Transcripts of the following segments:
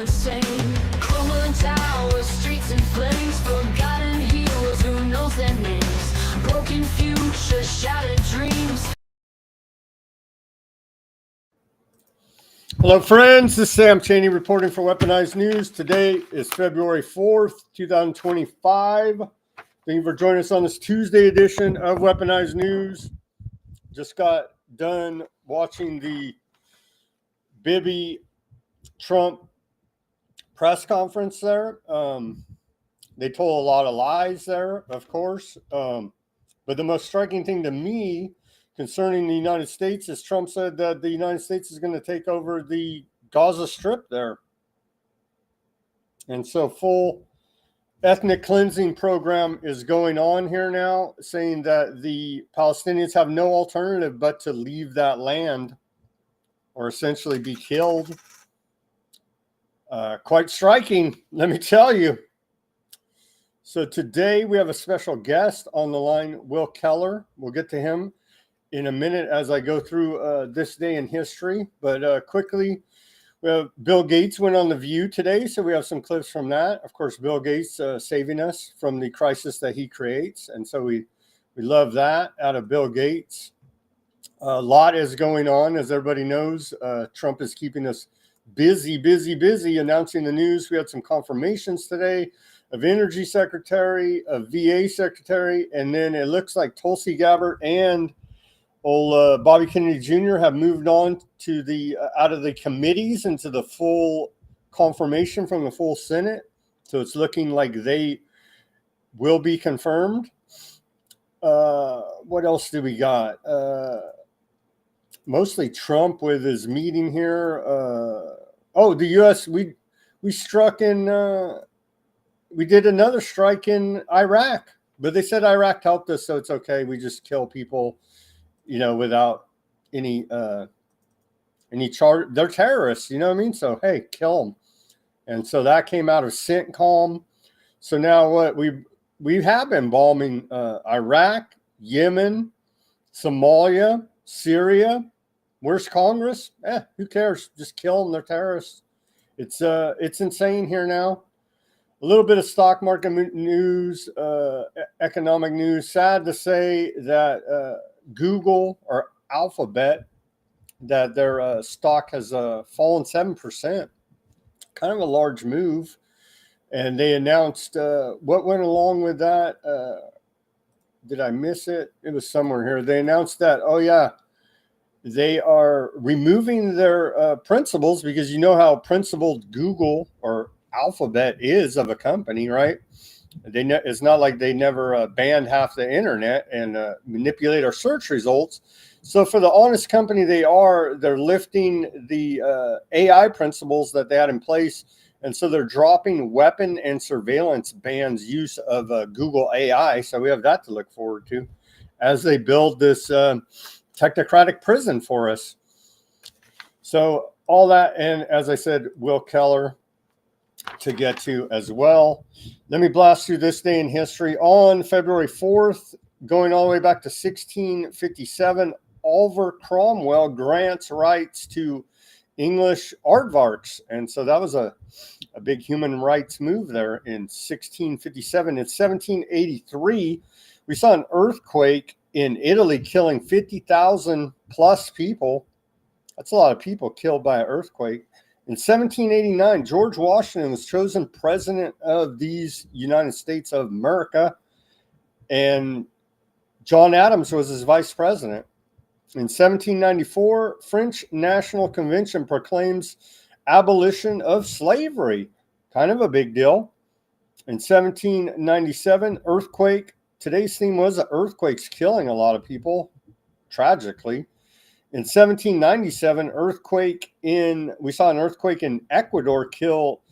insane. Crumbling towers, streets in flames, forgotten heroes, who knows their names? Broken futures, shattered dreams. Hello, friends. This is Sam Cheney reporting for Weaponized News. Today is February 4th, 2025. Thank you for joining us on this Tuesday edition of Weaponized News. Just got done watching the Bibi Trump press conference there. They told a lot of lies there, of course. But the most striking thing to me concerning the United States is Trump said that the United States is going to take over the Gaza Strip there. And so full ethnic cleansing program is going on here now, saying that the Palestinians have no alternative but to leave that land or essentially be killed. Quite striking, let me tell you. So today we have a special guest on the line, Will Keller. We'll get to him in a minute as I go through this day in history. But quickly, we have Bill Gates went on The View today, so we have some clips from that. Of course, Bill Gates saving us from the crisis that he creates, and so we love that out of Bill Gates. A lot is going on, as everybody knows. Trump is keeping us busy announcing the news. We had some confirmations today of Energy Secretary, of VA Secretary, and then it looks like Tulsi Gabbard and old Bobby Kennedy Jr. have moved on to the out of the committees into the full confirmation from the full Senate. So it's looking like they will be confirmed. What else do we got? Mostly Trump with his meeting here. The U.S. We struck in. We did another strike in Iraq, but they said Iraq helped us, so it's okay. We just kill people, without any charge. They're terrorists, you know what I mean? So hey, kill them. And so that came out of CENTCOM. So now what we have been bombing Iraq, Yemen, Somalia, Syria. Where's Congress? Who cares? Just kill them. They're terrorists. It's insane here now. A little bit of stock market news, economic news. Sad to say that Google or Alphabet, that their stock has fallen 7%. Kind of a large move. And they announced what went along with that. Did I miss it? It was somewhere here. They announced that, they are removing their principals, because you know how principled Google or Alphabet is of a company, right? It's not like they never banned half the internet and manipulate our search results. So for the honest company they're lifting the AI principles that they had in place. And so they're dropping weapon and surveillance bans use of Google AI. So we have that to look forward to as they build this technocratic prison for us. So all that, and as I said, Will Keller to get to as well. Let me blast through this day in history. On February 4th, going all the way back to 1657, Oliver Cromwell grants rights to English aardvarks. And so that was a big human rights move there in 1657. In 1783, we saw an earthquake in Italy killing 50,000 plus people. That's a lot of people killed by an earthquake. In 1789, George Washington was chosen president of these United States of America, and John Adams was his vice president. In 1794, French National Convention proclaims abolition of slavery. Kind of a big deal. In 1797, earthquake. Today's theme was the earthquakes killing a lot of people, tragically. In 1797, we saw an earthquake in Ecuador kill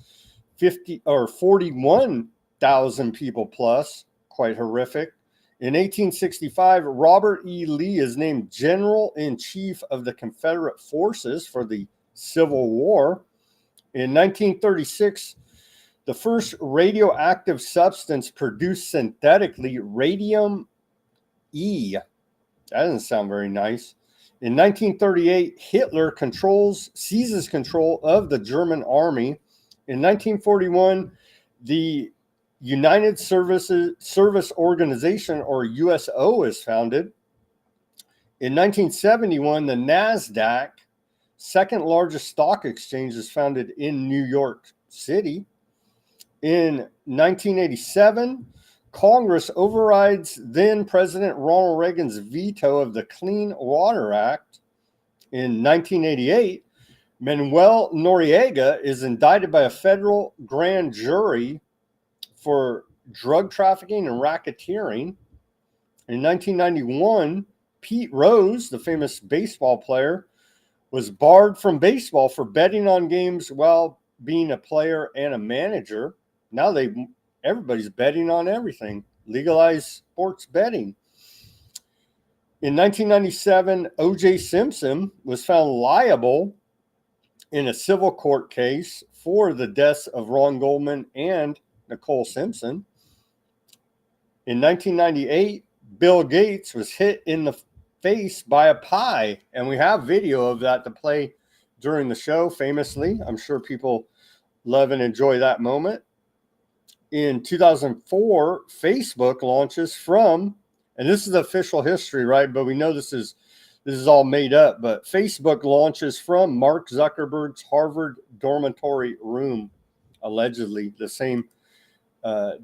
41,000 people plus, quite horrific. In 1865, Robert E. Lee is named General-in-Chief of the Confederate Forces for the Civil War. In 1936, the first radioactive substance produced synthetically, radium-E. That doesn't sound very nice. In 1938, Hitler seizes control of the German army In 1941, the United Service Organization, or USO, is founded. In 1971, the NASDAQ, second largest stock exchange, is founded in New York City. In 1987, Congress overrides then President Ronald Reagan's veto of the Clean Water Act. In 1988, Manuel Noriega is indicted by a federal grand jury for drug trafficking and racketeering. In 1991, Pete Rose, the famous baseball player, was barred from baseball for betting on games while being a player and a manager. Now everybody's betting on everything. Legalized sports betting. In 1997, O.J. Simpson was found liable in a civil court case for the deaths of Ron Goldman and Nicole Simpson. In 1998, Bill Gates was hit in the face by a pie, and we have video of that to play during the show, famously. I'm sure people love and enjoy that moment. In 2004, Facebook launches from, and this is official history, right? But we know this is all made up, but Facebook launches from Mark Zuckerberg's Harvard dormitory room, allegedly the same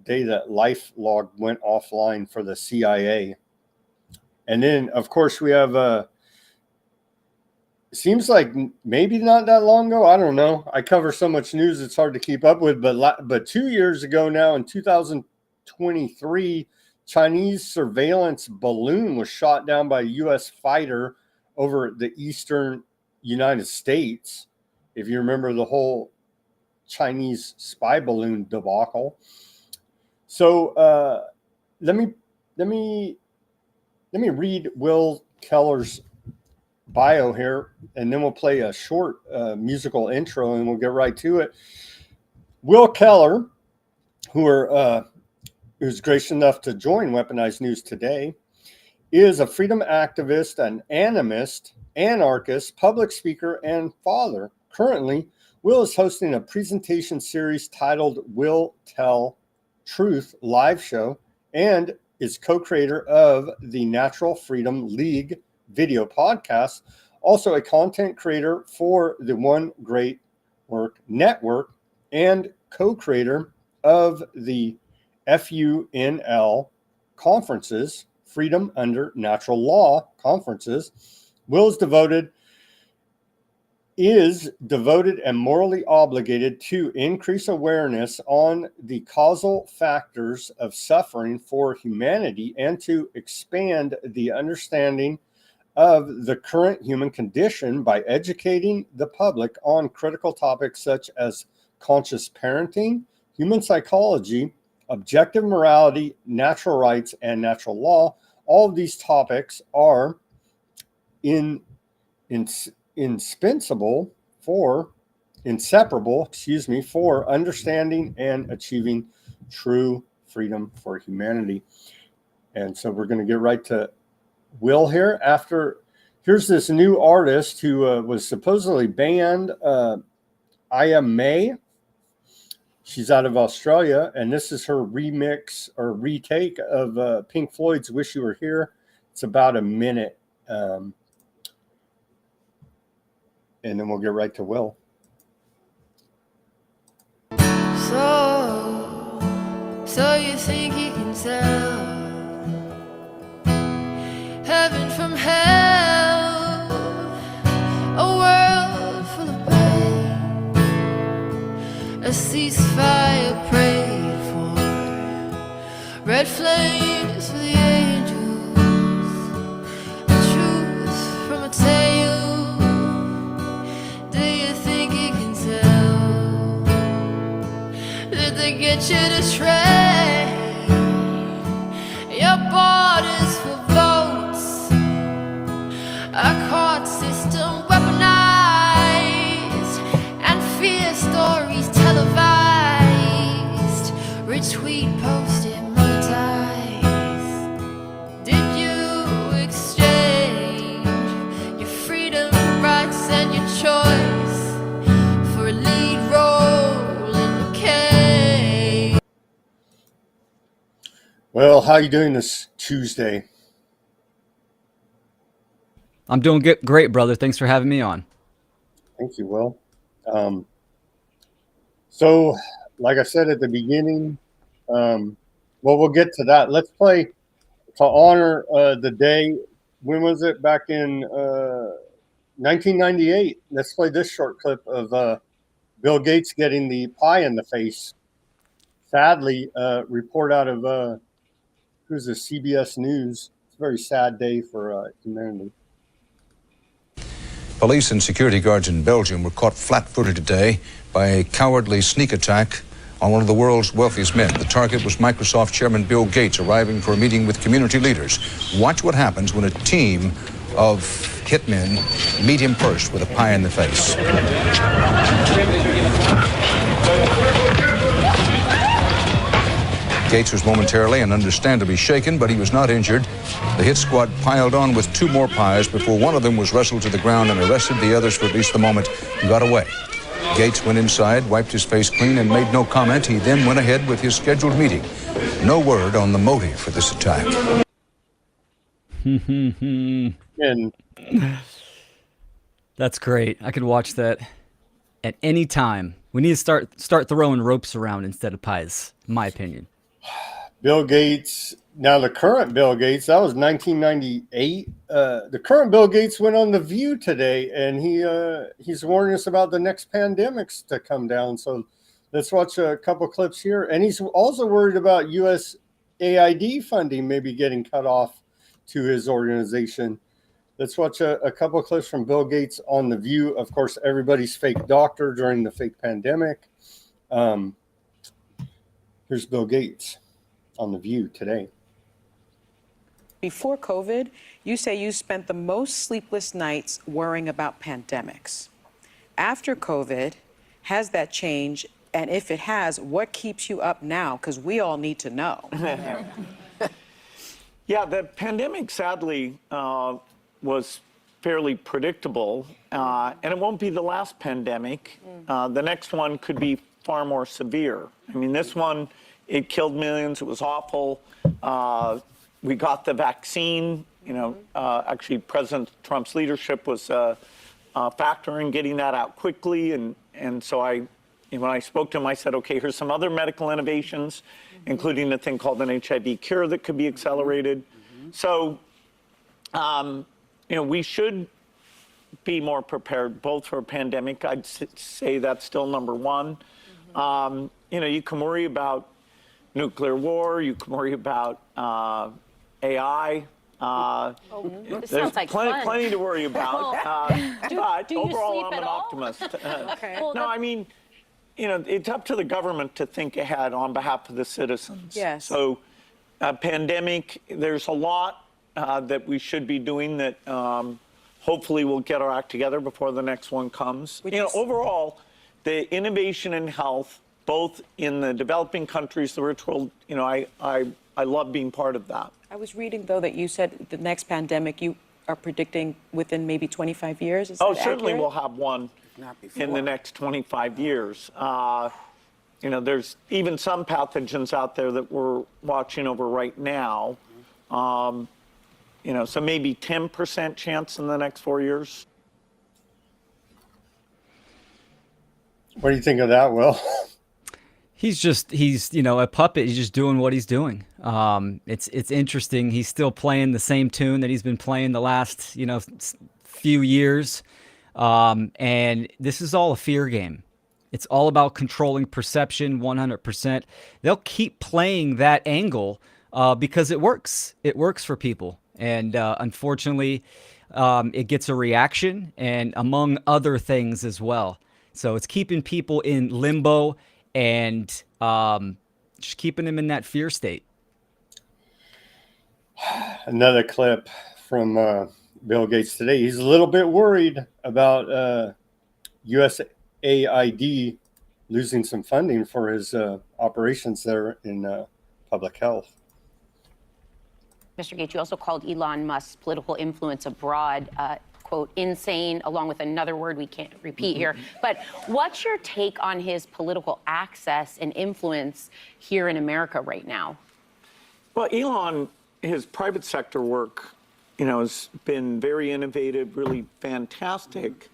day that LifeLog went offline for the CIA. And then, of course, we have, seems like maybe not that long ago, I don't know. I cover so much news, it's hard to keep up with. But 2 years ago now, in 2023, Chinese surveillance balloon was shot down by a U.S. fighter over the eastern United States. If you remember the whole Chinese spy balloon debacle. So let me read Will Keller's bio here, and then we'll play a short musical intro, and we'll get right to it. Will Keller, who's gracious enough to join Weaponized News today, is a freedom activist, an animist, anarchist, public speaker, and father. Currently, Will is hosting a presentation series titled Will Tell Truth live show, and is co-creator of the Natural Freedom League video podcast, also a content creator for the One Great Work Network, and co-creator of the FUNL conferences, Freedom Under Natural Law conferences. Will is devoted and morally obligated to increase awareness on the causal factors of suffering for humanity and to expand the understanding of the current human condition by educating the public on critical topics such as conscious parenting, human psychology, objective morality, natural rights, and natural law. All of these topics are inseparable for understanding and achieving true freedom for humanity. And so we're going to get right to Will here. Here's this new artist who was supposedly banned, Aya May. She's out of Australia, and this is her remix or retake of Pink Floyd's Wish You Were Here. It's about a minute. And then we'll get right to Will. So you think you can tell heaven from hell, a world full of pain, a ceasefire prayed for, red flames for the angels, the truth from a tale. Do you think you can tell? Did they get you to trade your borders for votes? A court system weaponized and fear stories televised, retweet, post it, monetize. Did you exchange your freedom, rights, and your choice for a lead role Well, how you doing this Tuesday? I'm doing great, brother. Thanks for having me on. Thank you, Will. Um, so, like I said at the beginning, well, we'll get to that. Let's play to honor the day. When was it? Back in 1998. Let's play this short clip of Bill Gates getting the pie in the face. Sadly, report out of who's the CBS News. It's a very sad day for humanity. Police and security guards in Belgium were caught flat-footed today by a cowardly sneak attack on one of the world's wealthiest men. The target was Microsoft chairman Bill Gates, arriving for a meeting with community leaders. Watch what happens when a team of hitmen meet him first with a pie in the face. Gates was momentarily and understandably shaken, but he was not injured. The hit squad piled on with 2 more pies before one of them was wrestled to the ground and arrested. The others, for at least the moment, got away. Gates went inside, wiped his face clean, and made no comment. He then went ahead with his scheduled meeting. No word on the motive for this attack. And That's great. I could watch that at any time. We need to start throwing ropes around instead of pies, in my opinion. Bill Gates, now the current Bill Gates, that was 1998. The current Bill Gates went on The View today, and he's warning us about the next pandemics to come down. So let's watch a couple clips here. And he's also worried about USAID funding maybe getting cut off to his organization. Let's watch a couple clips from Bill Gates on The View. Of course, everybody's fake doctor during the fake pandemic. Here's Bill Gates on The View today. Before COVID, you say you spent the most sleepless nights worrying about pandemics. After COVID, has that changed? And if it has, what keeps you up now? Because we all need to know. Yeah, the pandemic, sadly, was fairly predictable, and it won't be the last pandemic. The next one could be far more severe. I mean, this one, it killed millions. It was awful. We got the vaccine. Actually, President Trump's leadership was a factor in getting that out quickly. And so when I spoke to him, I said, okay, here's some other medical innovations, including a thing called an HIV cure that could be accelerated. So, we should be more prepared, both for a pandemic. I'd say that's still number one. You can worry about nuclear war. You can worry about AI. This There's sounds like fun. plenty to worry about. But do you overall, sleep I'm at an all? optimist. Okay. No, I mean, it's up to the government to think ahead on behalf of the citizens. Yes. So, pandemic, there's a lot that we should be doing that hopefully we'll get our act together before the next one comes. Overall, the innovation in health, both in the developing countries, the rich world, I love being part of that. I was reading, though, that you said the next pandemic you are predicting within maybe 25 years. Is that Certainly accurate? we'll have one in the next 25 years. There's even some pathogens out there that we're watching over right now. So maybe 10% chance in the next 4 years. What do you think of that, Will? He's a puppet. He's just doing what he's doing. It's interesting. He's still playing the same tune that he's been playing the last, few years. And this is all a fear game. It's all about controlling perception 100%. They'll keep playing that angle because it works. It works for people. And unfortunately, it gets a reaction, and among other things as well. So it's keeping people in limbo and just keeping them in that fear state. Another clip from Bill Gates today. He's a little bit worried about USAID losing some funding for his operations there in public health. Mr. Gates, you also called Elon Musk's political influence abroad, quote, insane, along with another word we can't repeat here. But what's your take on his political access and influence here in America right now? Well, Elon, his private sector work, has been very innovative, really fantastic.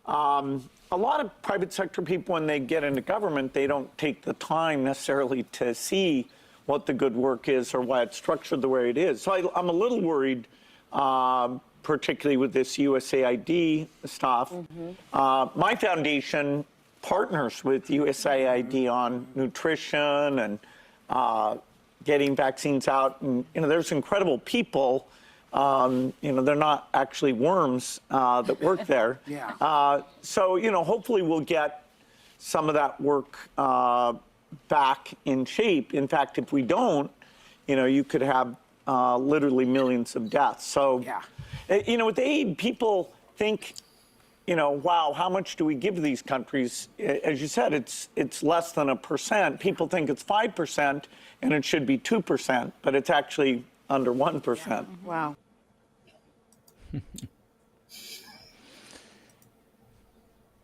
A lot of private sector people, when they get into government, they don't take the time necessarily to see what the good work is or why it's structured the way it is. So I'm a little worried, particularly with this USAID stuff. My foundation partners with USAID on nutrition and getting vaccines out. And, there's incredible people. They're not actually worms that work there. So, hopefully we'll get some of that work back in shape. In fact, if we don't, you could have literally millions of deaths. So, with aid, people think, wow, how much do we give these countries? As you said, it's less than 1%. People think it's 5%, and it should be 2%, but it's actually under 1%. Wow.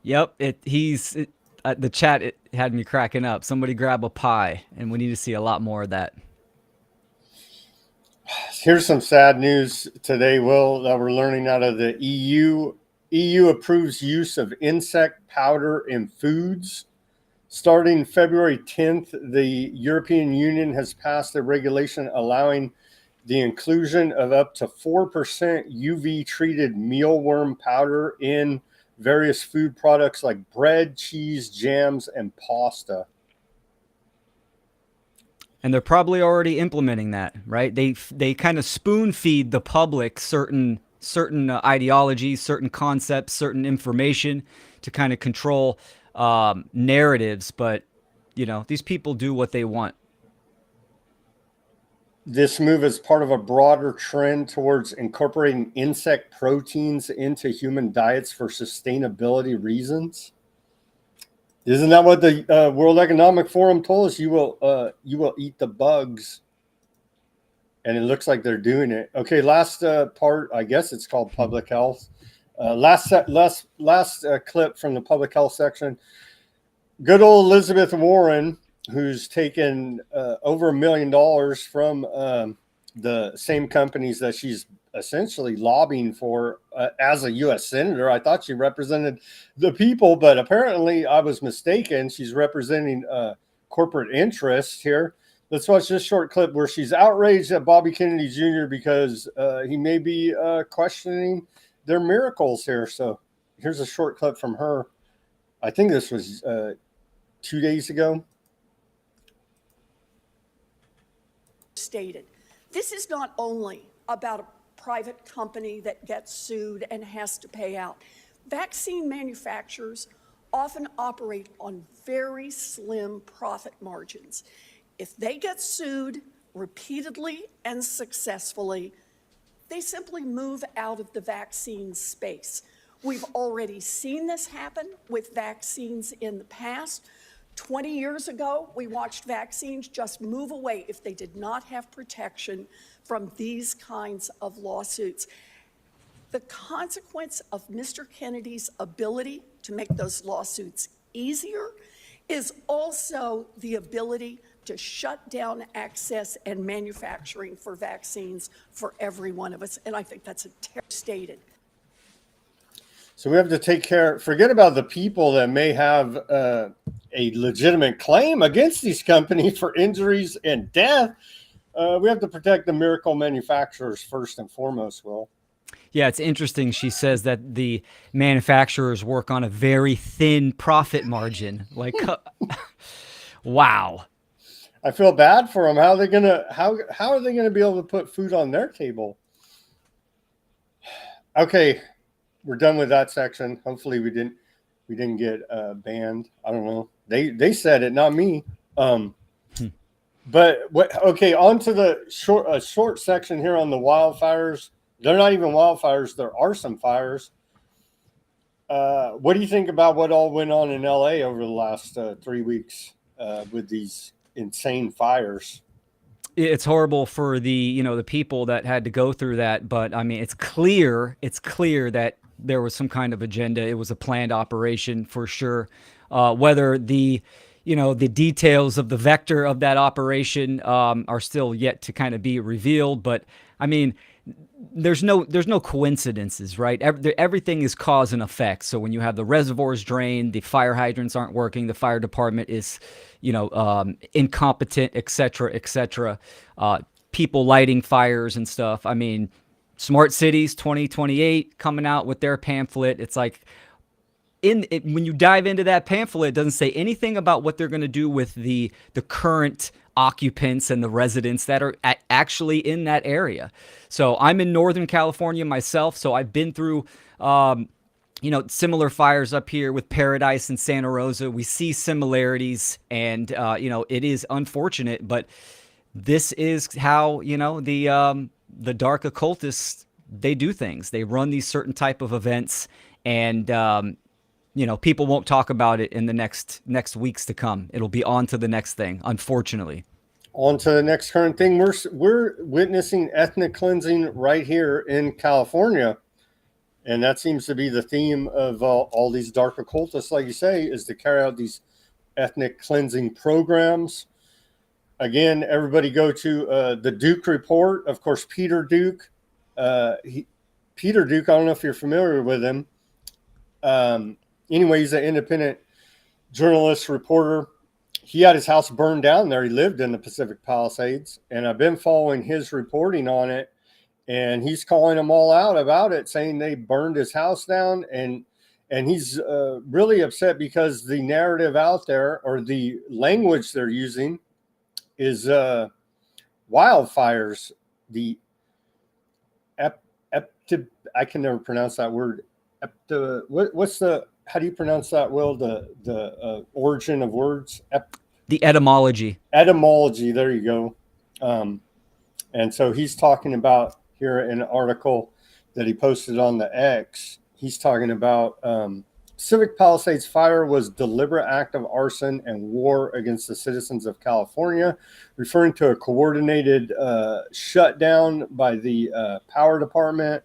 Yep, the chat it had me cracking up. Somebody grab a pie, and we need to see a lot more of that. Here's some sad news today, Will, that we're learning out of the EU. EU approves use of insect powder in foods. Starting February 10th, the European Union has passed a regulation allowing the inclusion of up to 4% UV-treated mealworm powder in various food products like bread, cheese, jams, and pasta. And they're probably already implementing that, right? They kind of spoon feed the public certain ideologies, certain concepts, certain information to kind of control narratives. But these people do what they want. This move is part of a broader trend towards incorporating insect proteins into human diets for sustainability reasons. Isn't that what the World Economic Forum told us? You will eat the bugs, and it looks like they're doing it. Okay, last part. I guess it's called public health. Last clip from the public health section. Good old Elizabeth Warren, who's taken over $1 million from the same companies that she's essentially lobbying for as a U.S. senator. I thought she represented the people, but apparently I was mistaken. She's representing corporate interests here. Let's watch this short clip where she's outraged at Bobby Kennedy Jr. because he may be questioning their miracles here. So here's a short clip from her. I think this was 2 days ago. Stated, this is not only about a private company that gets sued and has to pay out. Vaccine manufacturers often operate on very slim profit margins. If they get sued repeatedly and successfully, they simply move out of the vaccine space. We've already seen this happen with vaccines in the past. 20 years ago, we watched vaccines just move away if they did not have protection from these kinds of lawsuits. The consequence of Mr. Kennedy's ability to make those lawsuits easier is also the ability to shut down access and manufacturing for vaccines for every one of us. And I think that's stated. So we have to take care, forget about the people that may have a legitimate claim against these companies for injuries and death. We have to protect the miracle manufacturers first and foremost, Will. Yeah, it's interesting. She says that the manufacturers work on a very thin profit margin. Like, wow. I feel bad for them. How are they gonna be able to put food on their table? Okay, we're done with that section. Hopefully, we didn't get banned. I don't know. They said it, not me. But okay, on to the short section here on the wildfires. They're not even wildfires. There are some fires. What do you think about what all went on in LA over the last 3 weeks with these insane fires? It's horrible for the people that had to go through that. But I mean, it's clear that there was some kind of agenda. It was a planned operation for sure. Whether the the details of the vector of that operation are still yet to kind of be revealed. But I mean, there's no coincidences, right? Everything is cause and effect. So when you have the reservoirs drained, the fire hydrants aren't working, the fire department is, incompetent, et cetera, people lighting fires and stuff. I mean, Smart Cities 2028 coming out with their pamphlet. It's like, when you dive into that pamphlet, it doesn't say anything about what they're going to do with the current occupants and the residents that are actually in that area. So I'm in Northern California myself, so I've been through similar fires up here with Paradise and Santa Rosa. We see similarities, and it is unfortunate, but this is how the dark occultists, they do things. They run these certain type of events, and people won't talk about it in the next weeks to come. It'll be on to the next thing, unfortunately. On to the next current thing. We're witnessing ethnic cleansing right here in California. And that seems to be the theme of all these dark occultists, like you say, is to carry out these ethnic cleansing programs. Again, everybody go to the Duke Report. Of course, Peter Duke. Peter Duke, I don't know if you're familiar with him. Anyway, he's an independent journalist, reporter. He had his house burned down there. He lived in the Pacific Palisades, and I've been following his reporting on it, and he's calling them all out about it, saying they burned his house down, and he's really upset because the narrative out there, or the language they're using, is wildfires. The I can never pronounce that word. How do you pronounce that, Will? The origin of words? The etymology. Etymology, there you go. And so he's talking about here in an article that he posted on the X. He's talking about Pacific Palisades fire was deliberate act of arson and war against the citizens of California, referring to a coordinated shutdown by the power department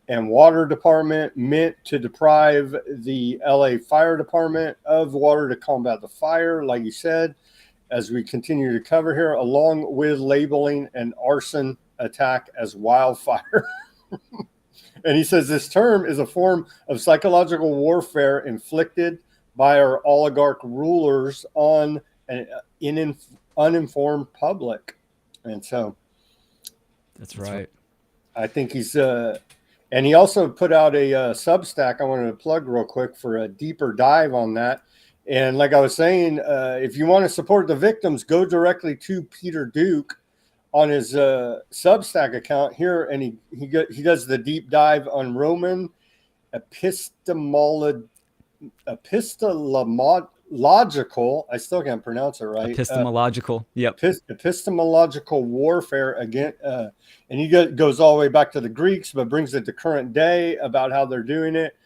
and water department meant to deprive the LA Fire Department of water to combat the fire, like you said, as we continue to cover here, along with labeling an arson attack as wildfire. And he says this term is a form of psychological warfare inflicted by our oligarch rulers on an uninformed public. And so that's right. I think he's and he also put out a Substack I wanted to plug real quick for a deeper dive on that. And like I was saying, if you want to support the victims, go directly to Peter Duke on his Substack account here, and he does the deep dive on Roman epistemological. I still can't pronounce it right. Epistemological. Yep. Epistemological warfare again, and he goes all the way back to the Greeks, but brings it to current day about how they're doing it.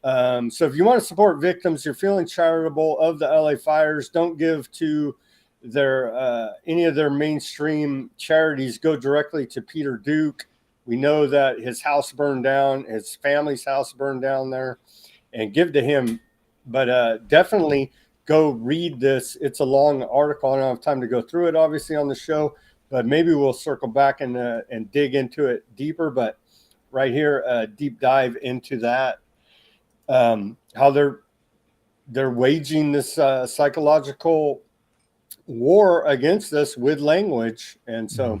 So if you want to support victims, you're feeling charitable of the LA fires, don't give to their any of their mainstream charities. Go directly to Peter Duke. We know that his house burned down, his family's house burned down there, and give to him. But definitely go read this. It's a long article. I don't have time to go through it, obviously, on the show, but maybe we'll circle back and dig into it deeper. But right here, a deep dive into that, how they're waging this psychological war against us with language. And so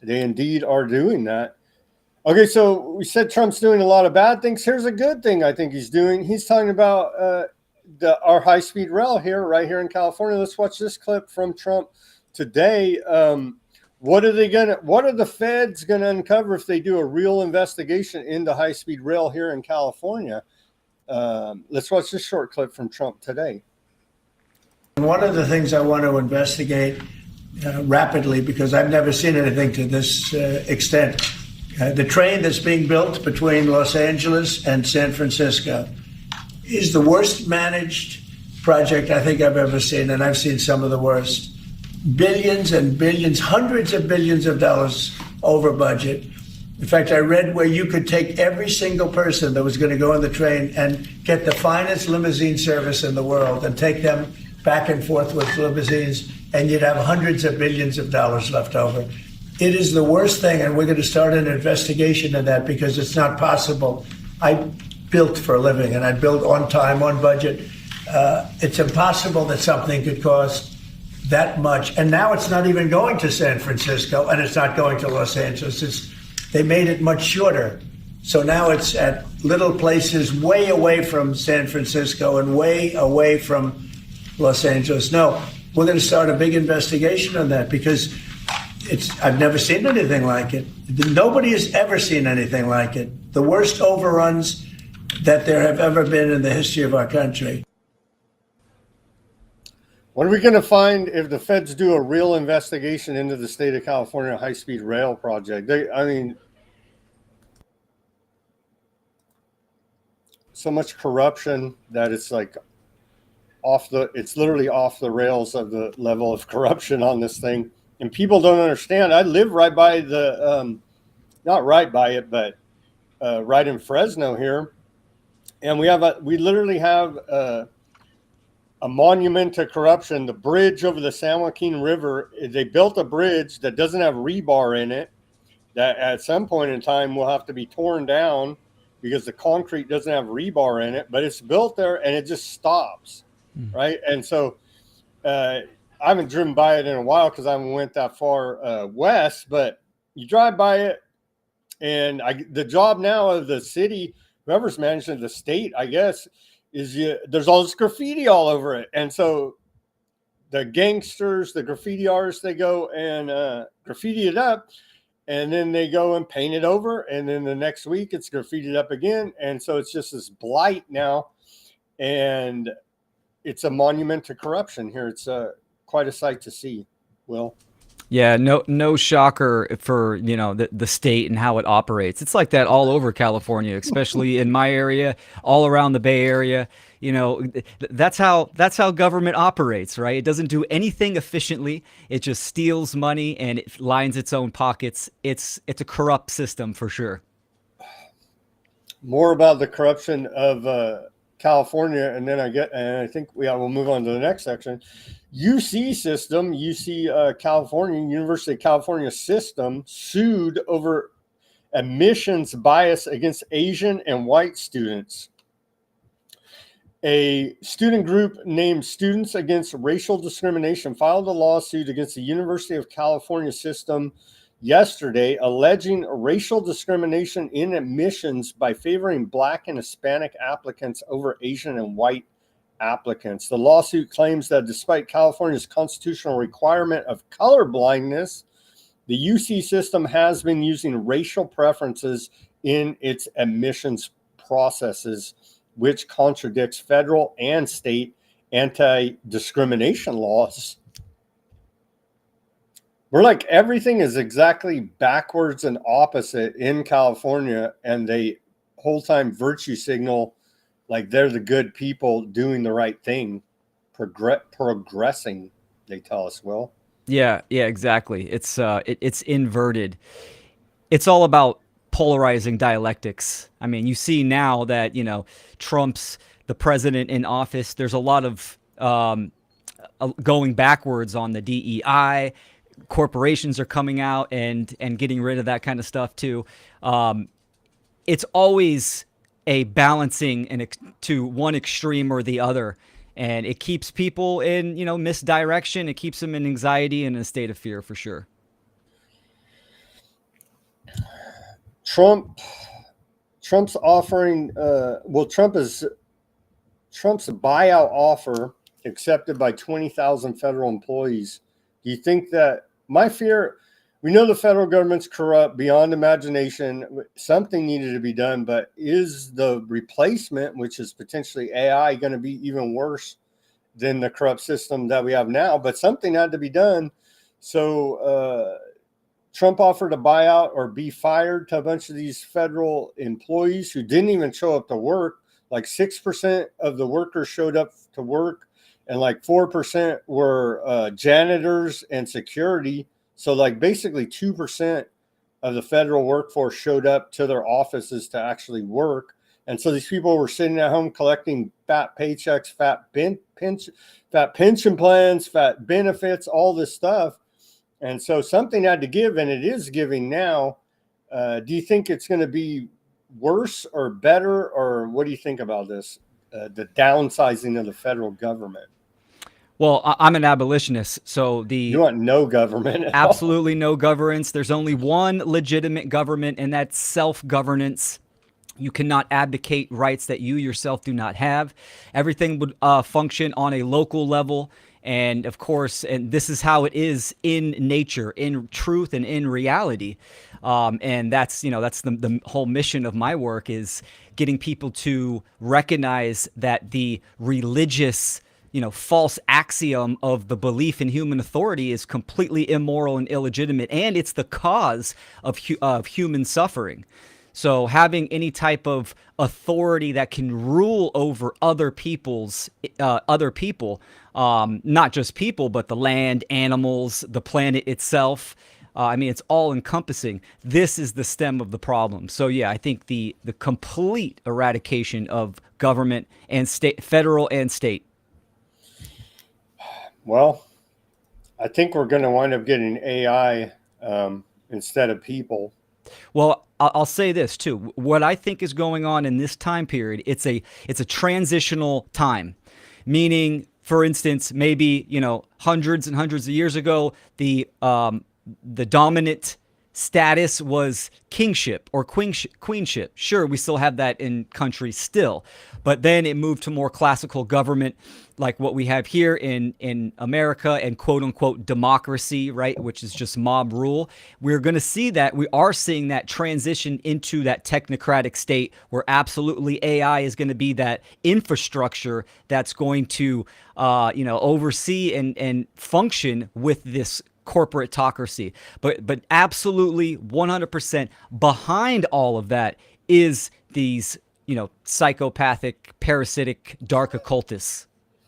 they indeed are doing that. Okay, so we said Trump's doing a lot of bad things. Here's a good thing I think he's doing. He's talking about our high-speed rail right here in California. Let's watch this clip from Trump today. What are the feds gonna uncover if they do a real investigation into high-speed rail here in California? Let's watch this short clip from Trump today. One of the things I want to investigate rapidly, because I've never seen anything to this extent, the train that's being built between Los Angeles and San Francisco is the worst managed project I think I've ever seen, and I've seen some of the worst. Billions and billions, hundreds of billions of dollars over budget. In fact, I read where you could take every single person that was going to go on the train and get the finest limousine service in the world and take them back and forth with limousines, and you'd have hundreds of billions of dollars left over. It is the worst thing, and we're going to start an investigation of that because it's not possible. I built for a living, and I built on time, on budget. It's impossible that something could cost that much. And now it's not even going to San Francisco, and it's not going to Los Angeles. They made it much shorter. So now it's at little places way away from San Francisco and way away from Los Angeles. No, we're going to start a big investigation on that because I've never seen anything like it. Nobody has ever seen anything like it. The worst overruns that there have ever been in the history of our country. What are we going to find if the feds do a real investigation into the state of California high-speed rail project? So much corruption that it's like it's literally off the rails of the level of corruption on this thing. And people don't understand. I live right by not right by it, but right in Fresno here. And we literally have a monument to corruption, the bridge over the San Joaquin River. They built a bridge that doesn't have rebar in it, that at some point in time will have to be torn down because the concrete doesn't have rebar in it, but it's built there and it just stops, right? And so I haven't driven by it in a while because I haven't went that far west, but you drive by it, and the job now of the city, whoever's managing the state, I guess, there's all this graffiti all over it. And so the gangsters, the graffiti artists, they go and graffiti it up, and then they go and paint it over, and then the next week it's graffitied up again. And so it's just this blight now, and it's a monument to corruption here. It's quite a sight to see, Will. Yeah, no shocker for, the state and how it operates. It's like that all over California, especially in my area, all around the Bay Area. That's how government operates, right? It doesn't do anything efficiently. It just steals money and it lines its own pockets. It's a corrupt system for sure. More about the corruption of California, and then I think we'll move on to the next section. UC system, California, University of California system sued over admissions bias against Asian and white students. A student group named Students Against Racial Discrimination filed a lawsuit against the University of California system yesterday, alleging racial discrimination in admissions by favoring Black and Hispanic applicants over Asian and white applicants. The lawsuit claims that despite California's constitutional requirement of color blindness, the UC system has been using racial preferences in its admissions processes, which contradicts federal and state anti-discrimination laws. We're like, everything is exactly backwards and opposite in California, and they whole time virtue signal like they're the good people doing the right thing, progressing, they tell us, Will. Yeah, exactly. It's inverted. It's all about polarizing dialectics. I mean, you see now that, Trump's the president in office. There's a lot of going backwards on the DEI. Corporations are coming out and getting rid of that kind of stuff too. It's always a balancing to one extreme or the other, and it keeps people in misdirection. It keeps them in anxiety and in a state of fear for sure. Trump's offering Trump's buyout offer accepted by 20,000 federal employees. Do you think that my fear? We know the federal government's corrupt beyond imagination. Something needed to be done, but is the replacement, which is potentially AI, going to be even worse than the corrupt system that we have now? But something had to be done. So Trump offered a buyout or be fired to a bunch of these federal employees who didn't even show up to work. Like 6% of the workers showed up to work, and like 4% were janitors and security. So like basically 2% of the federal workforce showed up to their offices to actually work. And so these people were sitting at home collecting fat paychecks, fat pension plans, fat benefits, all this stuff. And so something had to give, and it is giving now. Do you think it's going to be worse or better, or what do you think about this, the downsizing of the federal government? Well, I'm an abolitionist, so You want no government at all. absolutely no governance. There's only one legitimate government, and that's self-governance. You cannot abdicate rights that you yourself do not have. Everything would function on a local level. And of course, and this is how it is in nature, in truth, and in reality. And that's, that's the whole mission of my work, is getting people to recognize that the religious, false axiom of the belief in human authority is completely immoral and illegitimate, and it's the cause of human suffering. So having any type of authority that can rule over other people, not just people, but the land, animals, the planet itself. It's all encompassing. This is the stem of the problem. So yeah, I think the complete eradication of government and state, federal and state. Well, I think we're going to wind up getting AI instead of people. Well, I'll say this too. What I think is going on in this time period, it's a transitional time, meaning, for instance, maybe hundreds and hundreds of years ago, the dominant status was kingship or queenship. Sure, we still have that in countries still, but then it moved to more classical government, like what we have here in America, and quote unquote democracy, right? Which is just mob rule. We're going to see that. We are seeing that transition into that technocratic state where absolutely AI is going to be that infrastructure that's going to, oversee and function with this corporatocracy. But absolutely 100% behind all of that is these, psychopathic, parasitic, dark occultists,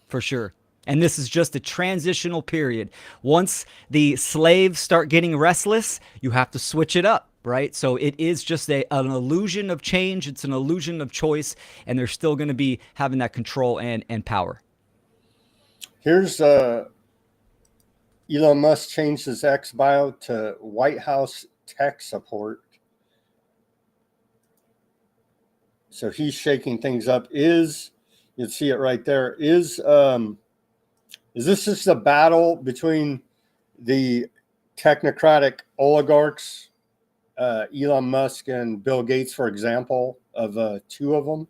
for sure. And this is just a transitional period. Once the slaves start getting restless, you have to switch it up, right? So it is just an illusion of change. It's an illusion of choice, and they're still going to be having that control and power. Here's Elon Musk changed his X bio to White House tech support. So he's shaking things up. You'd see it right there. Is this just a battle between the technocratic oligarchs, Elon Musk and Bill Gates, for example, of two of them?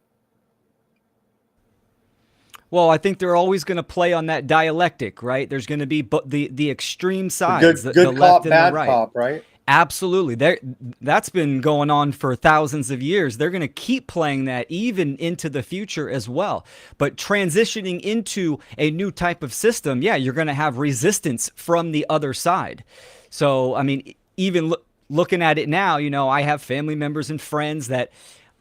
Well, I think they're always going to play on that dialectic, right? There's going to be the extreme sides, the good left cop, and bad the right. cop, right? Absolutely. That's been going on for thousands of years. They're going to keep playing that even into the future as well. But transitioning into a new type of system, yeah, you're going to have resistance from the other side. So, even looking at it now, I have family members and friends that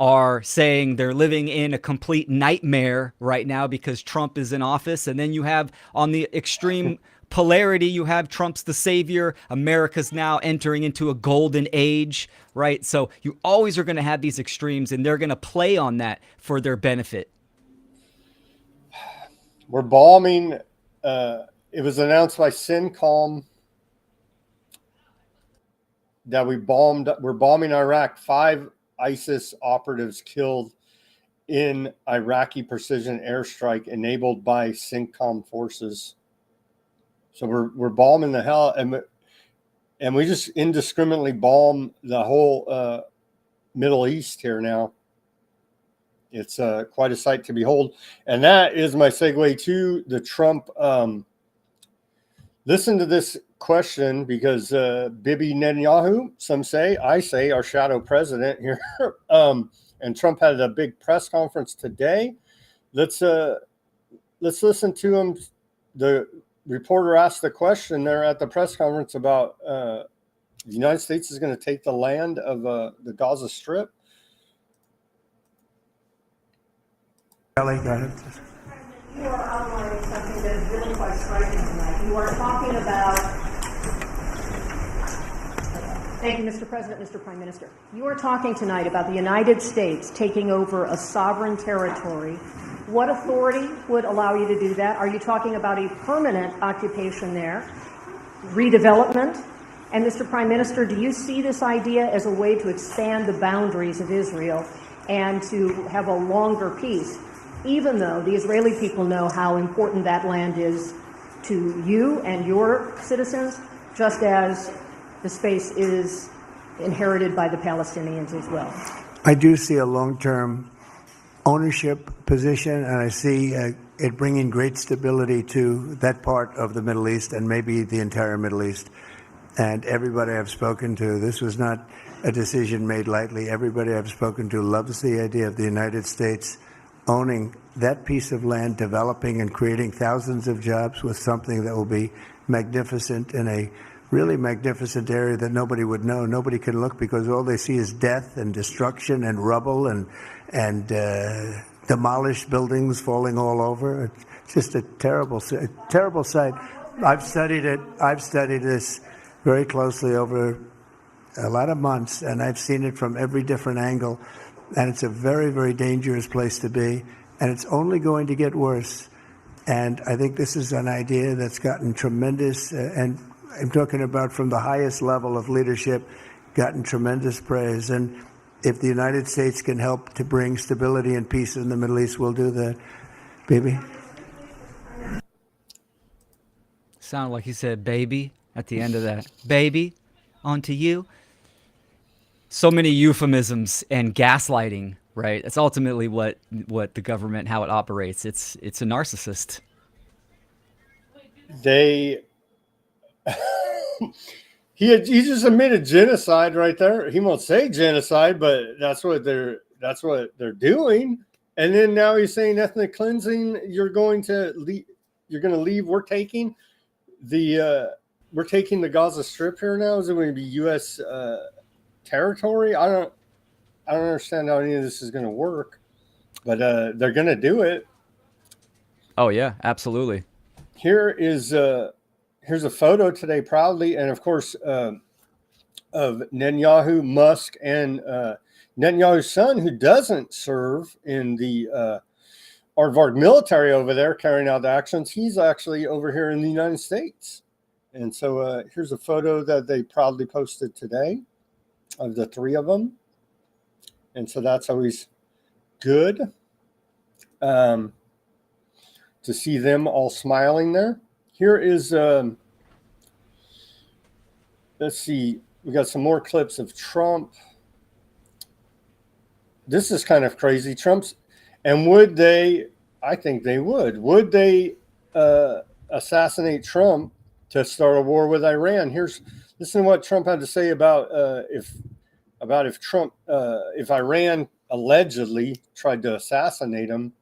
are saying they're living in a complete nightmare right now because Trump is in office. And then you have, on the extreme polarity, you have Trump's the savior. America's now entering into a golden age, right? So you always are going to have these extremes, and they're going to play on that for their benefit. We're bombing. It was announced by CENTCOM that we're bombing Iraq. 5 ISIS operatives killed in Iraqi precision airstrike enabled by CENTCOM forces. So we're bombing the hell, and we just indiscriminately bomb the whole Middle East here now. It's quite a sight to behold. And that is my segue to the Trump. Listen to this question, because Bibi Netanyahu, some say, I say, our shadow president here, and Trump had a big press conference today. Let's listen to him. The reporter asked the question there at the press conference about the United States is going to take the land of the Gaza Strip. Kelly, go ahead. You are outlining something that is really quite striking tonight. You are talking about Thank you, Mr. President, Mr. Prime Minister. You are talking tonight about the United States taking over a sovereign territory. What authority would allow you to do that? Are you talking about a permanent occupation there, redevelopment? And Mr. Prime Minister, do you see this idea as a way to expand the boundaries of Israel and to have a longer peace, even though the Israeli people know how important that land is to you and your citizens, just as the space is inherited by the Palestinians as well? I do see a long-term ownership position, and I see it bringing great stability to that part of the Middle East and maybe the entire Middle East. And everybody I've spoken to, this was not a decision made lightly. Everybody I've spoken to loves the idea of the United States owning that piece of land, developing and creating thousands of jobs with something that will be magnificent in a really magnificent area that nobody would know. Nobody can look because all they see is death and destruction and rubble and demolished buildings falling all over. It's just a terrible sight. I've studied it. I've studied this very closely over a lot of months, and I've seen it from every different angle. And it's a very, very dangerous place to be, and it's only going to get worse. And I think this is an idea that's gotten tremendous, and I'm talking about from the highest level of leadership, gotten tremendous praise. And if the United States can help to bring stability and peace in the Middle East, we'll do that. Baby? Sound like he said baby at the end of that. Baby, onto you. So many euphemisms and gaslighting, right? It's ultimately what the government, how it operates. It's a narcissist. They he just admitted genocide right there. He won't say genocide, but that's what they're doing. And then now he's saying ethnic cleansing. You're going to leave. We're taking the Gaza Strip here now. Is it going to be U.S. territory? I don't understand how any of this is going to work, but they're going to do it. Oh yeah, absolutely. Here's a photo today, proudly, and of course of Netanyahu, Musk, and Netanyahu's son, who doesn't serve in the Aardvark military over there carrying out the actions. He's actually over here in the United States. And so here's a photo that they proudly posted today of the three of them. And so that's always good to see them all smiling there. Here is, let's see, we got some more clips of Trump. This is kind of crazy. And would they, I think they would they assassinate Trump to start a war with Iran? Listen to what Trump had to say about if Iran allegedly tried to assassinate him.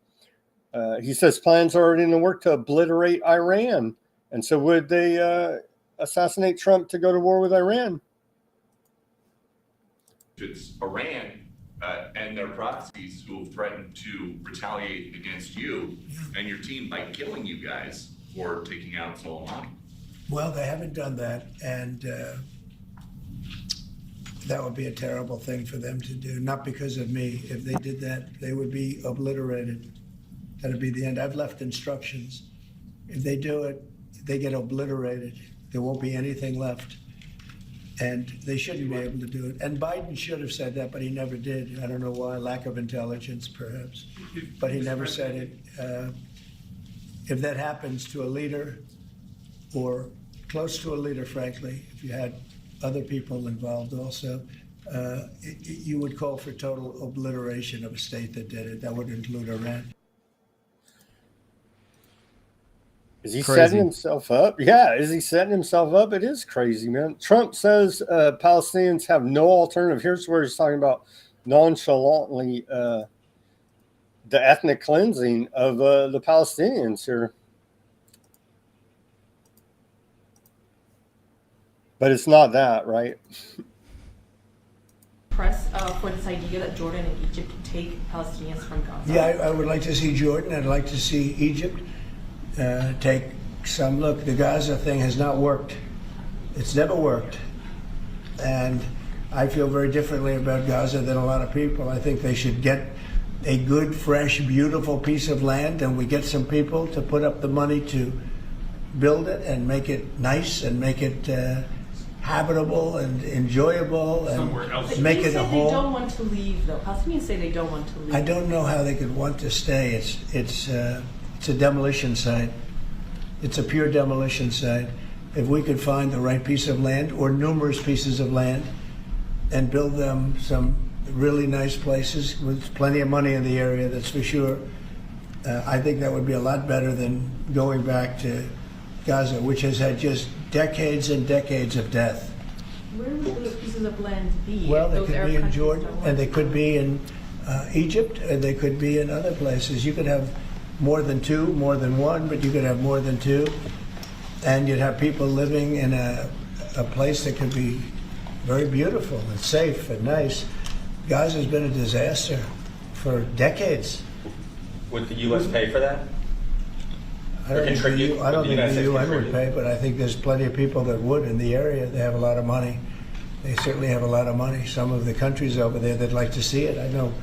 He says plans are already in the work to obliterate Iran. And so would they assassinate Trump to go to war with Iran? It's Iran and their proxies who have threatened to retaliate against you and your team by killing you guys for taking out Soleimani. Well, they haven't done that, and that would be a terrible thing for them to do, not because of me. If they did that, they would be obliterated. That would be the end. I've left instructions. If they do it, they get obliterated. There won't be anything left. And they shouldn't be able to do it. And Biden should have said that, but he never did. I don't know why, lack of intelligence, perhaps. But he never said it. If that happens to a leader, or close to a leader, frankly, if you had other people involved also, you would call for total obliteration of a state that did it. That would include Iran. Is he setting himself up? Yeah, is he setting himself up? It is crazy, man. Trump says Palestinians have no alternative. Here's where he's talking about nonchalantly the ethnic cleansing of the Palestinians here. But it's not that, right? Press for this idea that Jordan and Egypt can take Palestinians from Gaza. Yeah, I would like to see Jordan. I'd like to see Egypt take some look. The Gaza thing has not worked. It's never worked. And I feel very differently about Gaza than a lot of people. I think they should get a good, fresh, beautiful piece of land, and we get some people to put up the money to build it and make it nice and make it habitable and enjoyable and make it a home. They don't want to leave, though. Palestinians say they don't want to leave. I don't know how they could want to stay. It's a demolition site. It's a pure demolition site. If we could find the right piece of land or numerous pieces of land and build them some really nice places with plenty of money in the area, that's for sure, I think that would be a lot better than going back to Gaza, which has had just decades and decades of death. Where would those pieces of land be? Well, they Those could Arab be in countries Jordan, don't want and they to. could be in Egypt, and they could be in other places. You could have more than two, more than one, but you could have more than two. And you'd have people living in a place that could be very beautiful and safe and nice. Gaza's been a disaster for decades. Would the U.S. pay for that? I don't think contribute? I don't Would the think the United States UN would contribute? pay, but I think there's plenty of people that would in the area. They have a lot of money. They certainly have a lot of money. Some of the countries over there, they'd like to see it. I know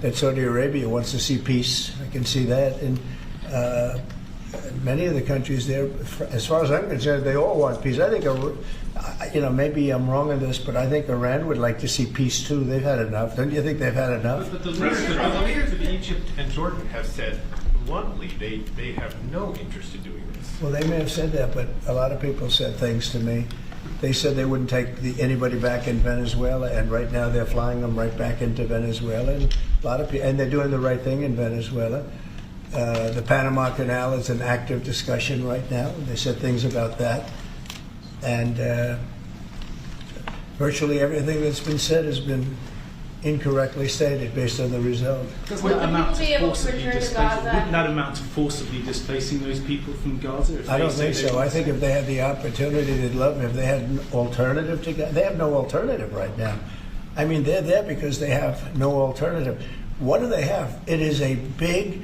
that Saudi Arabia wants to see peace. I can see that. And many of the countries there, as far as I'm concerned, they all want peace. I think, maybe I'm wrong on this, but I think Iran would like to see peace too. They've had enough. Don't you think they've had enough? But the leaders of Egypt and Jordan have said bluntly they have no interest in doing this. Well, they may have said that, but a lot of people said things to me. They said they wouldn't take anybody back in Venezuela, and right now they're flying them right back into Venezuela. And a lot of people, and they're doing the right thing in Venezuela. The Panama Canal is an active discussion right now. They said things about that, and virtually everything that's been said has been incorrectly stated based on the result. Doesn't that amount to forcibly displacing? Wouldn't that amount to forcibly displacing those people from Gaza? I don't think so. I think if they had the opportunity, they'd love it. If they had an alternative to Gaza, they have no alternative right now. I mean, they're there because they have no alternative. What do they have? It is a big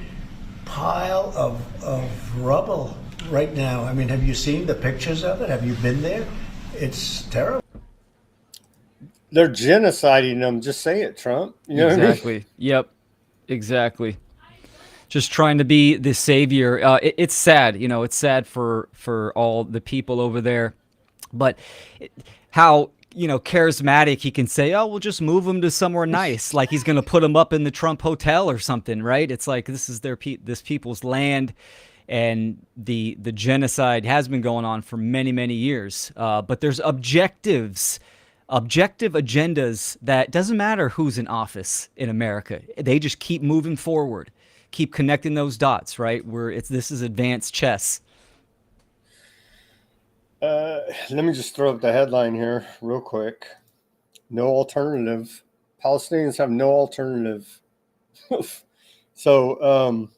pile of rubble right now. I mean, have you seen the pictures of it? Have you been there? It's terrible. They're genociding them. Just say it, Trump. You know Exactly. what I mean? Yep. Exactly. Just trying to be the savior. It's sad. It's sad for all the people over there. But how, charismatic he can say, oh, we'll just move them to somewhere nice. Like he's going to put them up in the Trump Hotel or something, right? It's like this is this people's land. And the genocide has been going on for many, many years. But there's objective agendas that doesn't matter who's in office in America. They just keep moving forward, keep connecting those dots, right? This is advanced chess. Let me just throw up the headline here real quick. No alternative. Palestinians have no alternative. So,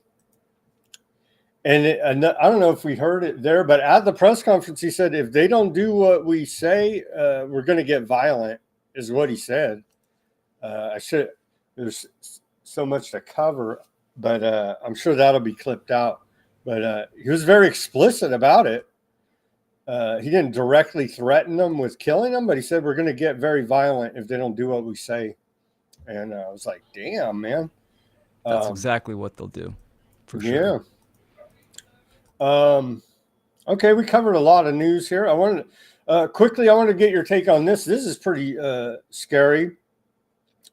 and I don't know if we heard it there, but at the press conference, he said, if they don't do what we say, we're going to get violent, is what he said. There's so much to cover, but I'm sure that'll be clipped out. But he was very explicit about it. He didn't directly threaten them with killing them, but he said, we're going to get very violent if they don't do what we say. And I was like, damn, man. That's exactly what they'll do, for sure. Yeah. Okay, we covered a lot of news here. I wanted quickly, I want to get your take on this. This is pretty scary.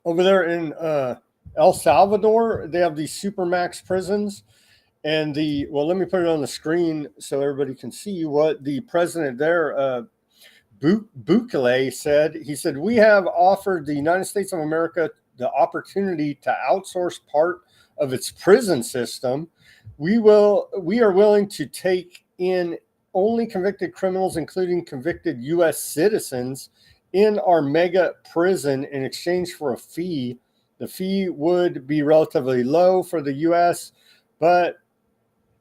Over there in El Salvador, they have these supermax prisons. And let me put it on the screen so everybody can see what the president there, Bukele, said. He said, we have offered the United States of America the opportunity to outsource part of its prison system. We are willing to take in only convicted criminals, including convicted U.S. citizens, in our mega prison in exchange for a fee. The fee would be relatively low for the U.S., but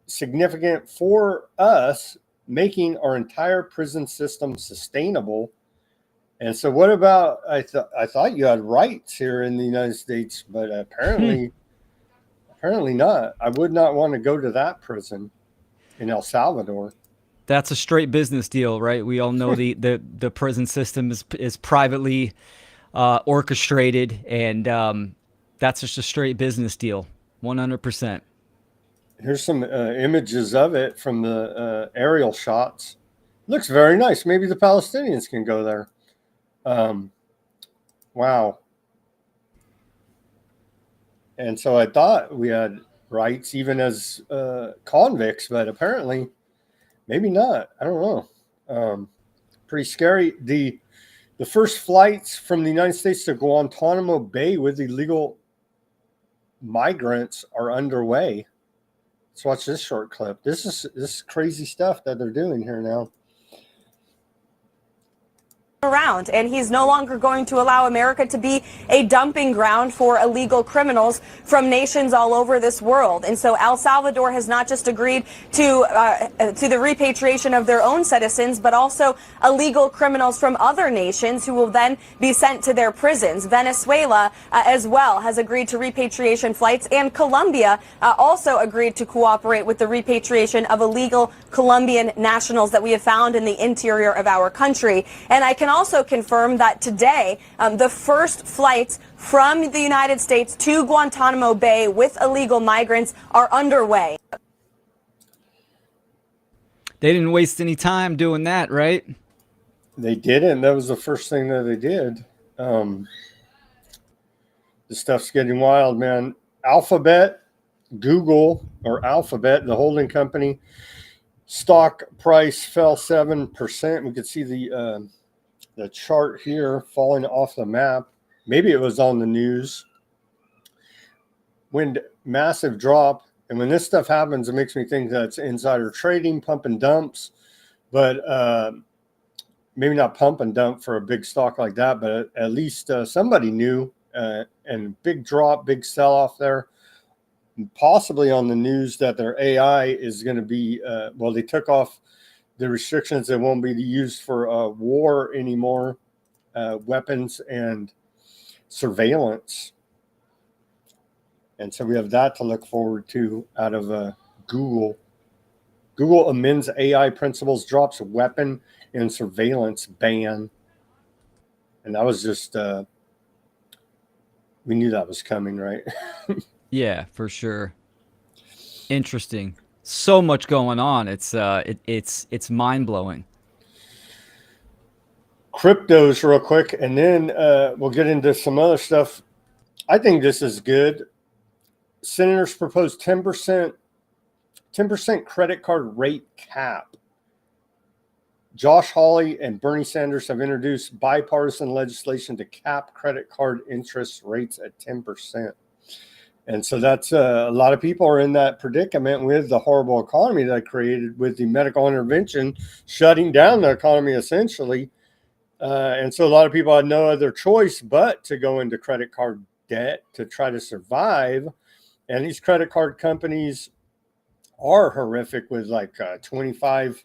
significant for us, making our entire prison system sustainable. And so what about, I thought you had rights here in the United States, but apparently not. I would not want to go to that prison in El Salvador. That's a straight business deal, right? We all know the prison system is privately orchestrated, and that's just a straight business deal, 100%. Here's some images of it from the aerial shots. Looks very nice. Maybe the Palestinians can go there. Wow. And so I thought we had rights even as convicts, but apparently maybe not. I don't know. Pretty scary. The first flights from the United States to Guantanamo Bay with illegal migrants are underway. Let's watch this short clip. This is crazy stuff that they're doing here now. Around, and he's no longer going to allow America to be a dumping ground for illegal criminals from nations all over this world. And so El Salvador has not just agreed to the repatriation of their own citizens, but also illegal criminals from other nations who will then be sent to their prisons. Venezuela as well has agreed to repatriation flights, and Colombia also agreed to cooperate with the repatriation of illegal Colombian nationals that we have found in the interior of our country. And I can also confirm that today, the first flights from the United States to Guantanamo Bay with illegal migrants are underway. They didn't waste any time doing that, right? They didn't. That was the first thing that they did. The stuff's getting wild, man. Alphabet, Google, or Alphabet, the holding company, stock price fell 7%. We could see the chart here falling off the map. Maybe it was on the news. When massive drop, and when this stuff happens, it makes me think that it's insider trading, pump and dumps, but maybe not pump and dump for a big stock like that, but at least somebody knew, and big drop, big sell off there. Possibly on the news that their AI is going to be, well, they took off the restrictions that won't be used for war anymore, weapons and surveillance. And so we have that to look forward to out of Google. Google amends AI principles, drops weapon and surveillance ban. And that was just, we knew that was coming, right? Yeah, for sure. Interesting. So much going on. It's mind-blowing. Cryptos real quick, and then we'll get into some other stuff. I think this is good. Senators propose 10% credit card rate cap. Josh Hawley and Bernie Sanders have introduced bipartisan legislation to cap credit card interest rates at 10%. And so that's a lot of people are in that predicament with the horrible economy that created with the medical intervention shutting down the economy essentially. And so a lot of people had no other choice but to go into credit card debt to try to survive. And these credit card companies are horrific with like 25%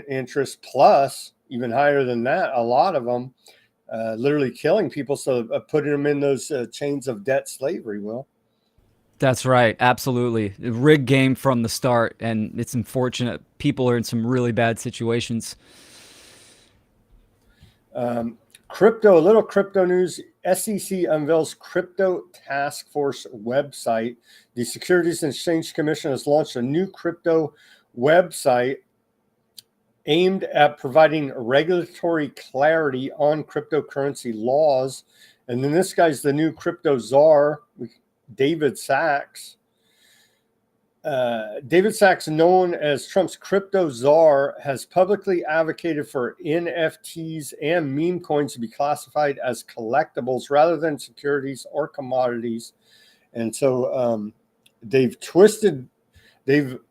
interest plus, even higher than that. A lot of them literally killing people. So putting them in those chains of debt slavery, Will. That's right. Absolutely. Rigged game from the start. And it's unfortunate. People are in some really bad situations. Crypto, a little crypto news. SEC unveils crypto task force website. The Securities and Exchange Commission has launched a new crypto website aimed at providing regulatory clarity on cryptocurrency laws. And then this guy's the new crypto czar, David Sachs. David Sachs, known as Trump's crypto czar, has publicly advocated for NFTs and meme coins to be classified as collectibles rather than securities or commodities. And so they've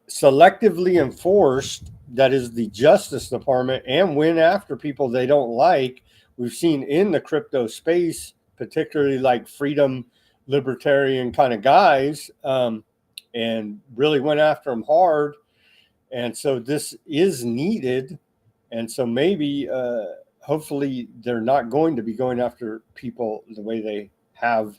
selectively enforced, that is the Justice Department, and went after people they don't like. We've seen in the crypto space, particularly like freedom, libertarian kind of guys, and really went after them hard. And so this is needed. And so maybe, hopefully they're not going to be going after people the way they have,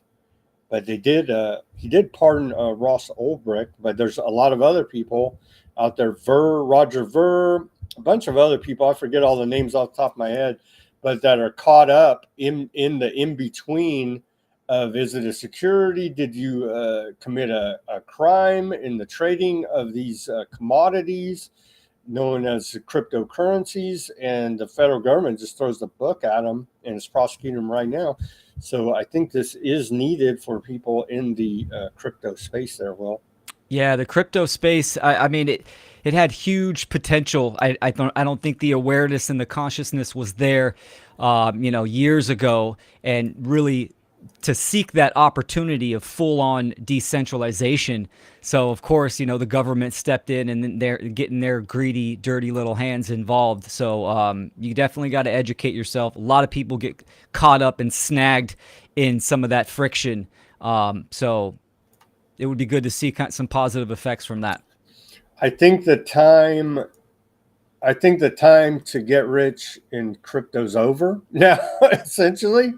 but they did, he did pardon Ross Ulbricht, but there's a lot of other people out there. Roger Ver, a bunch of other people. I forget all the names off the top of my head, but that are caught up in the in between of, is it a security? Did you commit a crime in the trading of these commodities known as cryptocurrencies? And the federal government just throws the book at them and is prosecuting them right now. So I think this is needed for people in the crypto space there, Will. Yeah, the crypto space. I mean, it had huge potential. I don't think the awareness and the consciousness was there, years ago, and really to seek that opportunity of full-on decentralization. So of course, the government stepped in and then they're getting their greedy, dirty little hands involved. So you definitely got to educate yourself. A lot of people get caught up and snagged in some of that friction. So it would be good to see some positive effects from that. I think the time to get rich in crypto's over now, essentially.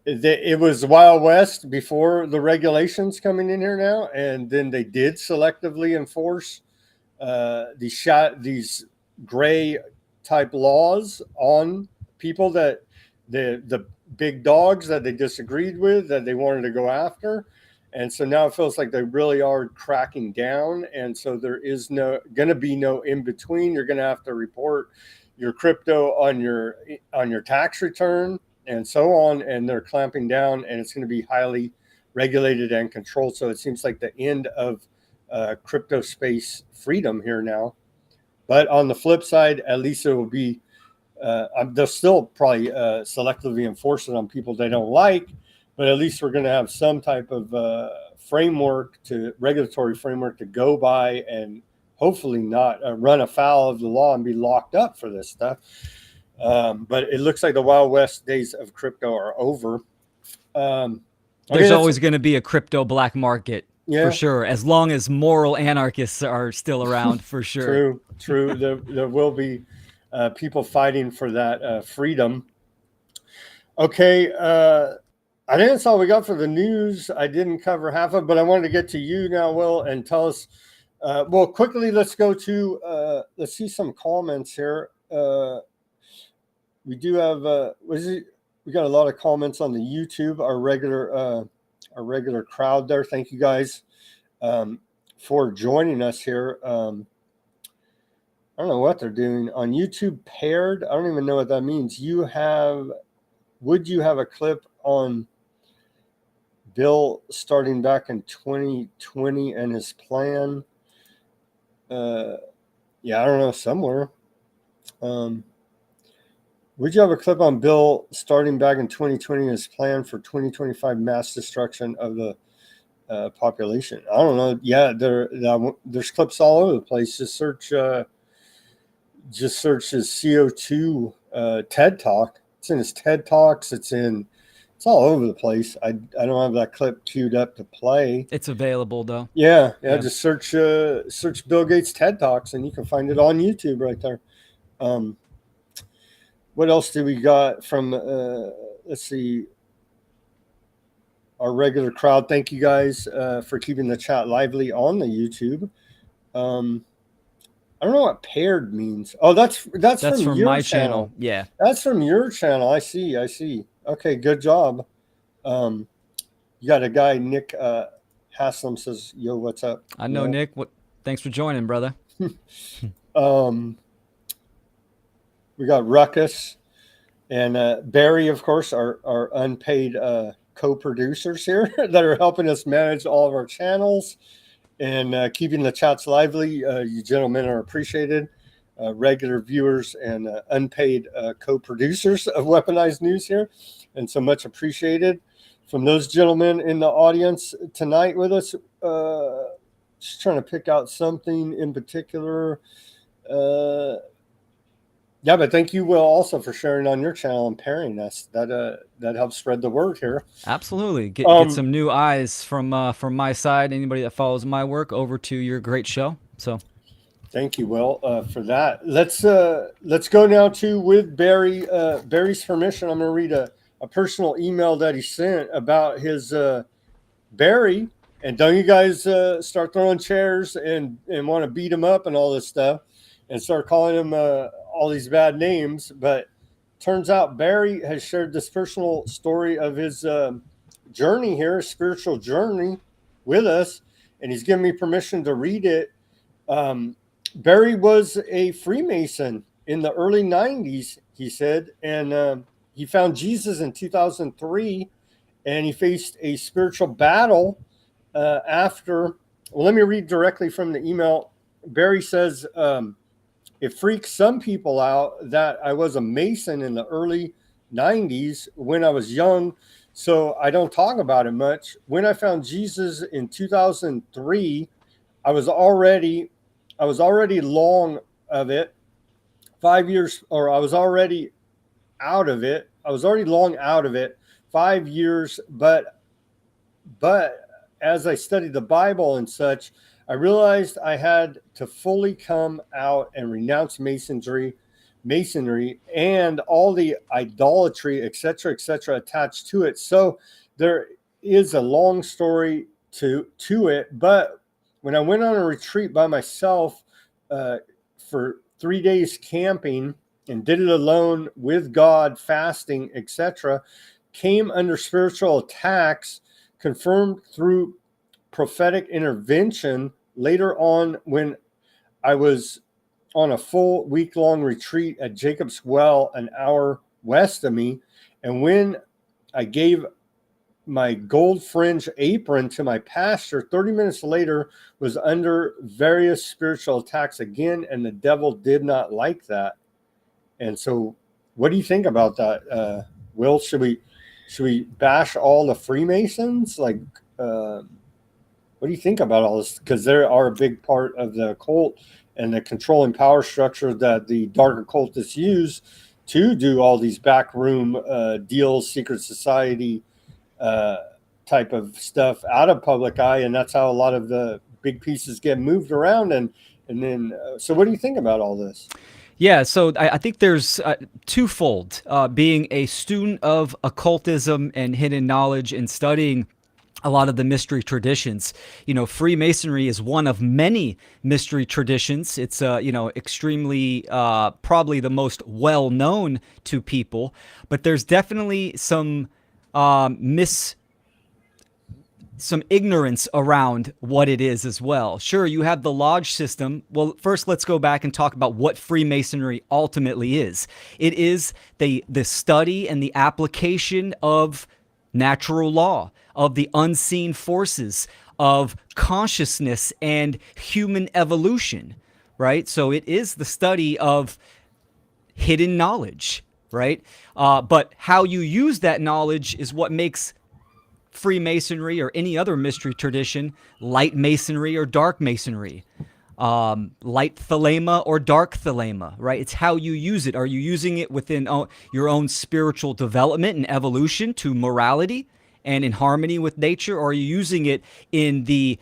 It was Wild West before the regulations coming in here now, and then they did selectively enforce these gray type laws on people that the big dogs that they disagreed with, that they wanted to go after. And so now it feels like they really are cracking down. And so there is going to be no in between. You're going to have to report your crypto on your tax return and so on. And they're clamping down, and it's going to be highly regulated and controlled. So it seems like the end of crypto space freedom here now. But on the flip side, at least it will be, they'll still probably selectively enforce it on people they don't like. But at least we're going to have some type of regulatory framework to go by, and hopefully not run afoul of the law and be locked up for this stuff. But it looks like the Wild West days of crypto are over. There's always going to be a crypto black market, for sure, as long as moral anarchists are still around, for sure. True. There will be people fighting for that freedom. Okay. I think that's all we got for the news. I didn't cover half of it, but I wanted to get to you now, Will, and tell us. Well, quickly, let's go to, let's see some comments here. We do have, we got a lot of comments on the YouTube, our regular crowd there. Thank you guys for joining us here. I don't know what they're doing on YouTube. Paired, I don't even know what that means. Would you have a clip on Bill starting back in 2020 and his plan? I don't know, somewhere. Would you have a clip on Bill starting back in 2020 and his plan for 2025 mass destruction of the population? I don't know. Yeah, there's clips all over the place. Just search his CO2 TED Talk. It's in his TED Talks. It's all over the place. I don't have that clip queued up to play. It's available though. Yeah. Just search Bill Gates TED Talks, and you can find it on YouTube right there. What else do we got from? Let's see. Our regular crowd. Thank you guys for keeping the chat lively on the YouTube. I don't know what paired means. Oh, that's from my channel. Yeah, that's from your channel. I see. Okay, good job. You got a guy, Nick Haslam, says, "Yo, what's up?" I know, Nick. Thanks for joining, brother. We got Ruckus and Barry, of course, our unpaid co-producers here that are helping us manage all of our channels and keeping the chats lively. You gentlemen are appreciated. Regular viewers and unpaid co-producers of Weaponized News here, and so much appreciated from those gentlemen in the audience tonight with us. Just trying to pick out something in particular. But thank you, Will, also for sharing on your channel and pairing us. That helps spread the word here. Absolutely, get some new eyes from my side. Anybody that follows my work over to your great show. So. Thank you, Will, for that. Let's go now to, with Barry's permission, I'm going to read a personal email that he sent about his Barry. And don't you guys start throwing chairs and want to beat him up and all this stuff. and started calling him all these bad names. But turns out Barry has shared this personal story of his journey here, spiritual journey, with us, and he's given me permission to read it. Barry was a Freemason in the early 90s, he said, and he found Jesus in 2003, and he faced a spiritual battle after. Well, let me read directly from the email. Barry says, it freaks some people out that I was a Mason in the early 90s when I was young, so I don't talk about it much. When I found Jesus in 2003, I was already long of it. 5 years, or I was already out of it. I was already long out of it. 5 years, but as I studied the Bible and such, I realized I had to fully come out and renounce masonry, and all the idolatry, etc., attached to it. So there is a long story to it, but when I went on a retreat by myself for 3 days camping and did it alone with God, fasting, etc., came under spiritual attacks confirmed through prophetic intervention later on when I was on a full week-long retreat at Jacob's Well, an hour west of me. And when I gave my gold fringe apron to my pastor, 30 minutes later was under various spiritual attacks again, and the devil did not like that. And so what do you think about that, Will? Should we bash all the Freemasons? Like, what do you think about all this? Because they are a big part of the occult and the controlling power structure that the dark occultists use to do all these backroom deals, secret society type of stuff out of public eye, and that's how a lot of the big pieces get moved around. And then, so what do you think about all this? Yeah, so I think there's twofold. Being a student of occultism and hidden knowledge and studying a lot of the mystery traditions. Freemasonry is one of many mystery traditions. It's, extremely, probably the most well-known to people, but there's definitely some ignorance around what it is as well. Sure, you have the lodge system. Well, first let's go back and talk about what Freemasonry ultimately is. It is the study and the application of natural law, of the unseen forces, of consciousness and human evolution, right? So it is the study of hidden knowledge, right? But how you use that knowledge is what makes Freemasonry or any other mystery tradition light masonry or dark masonry, light thelema or dark thelema, right? It's how you use it. Are you using it within your own spiritual development and evolution to morality and in harmony with nature, or are you using it in the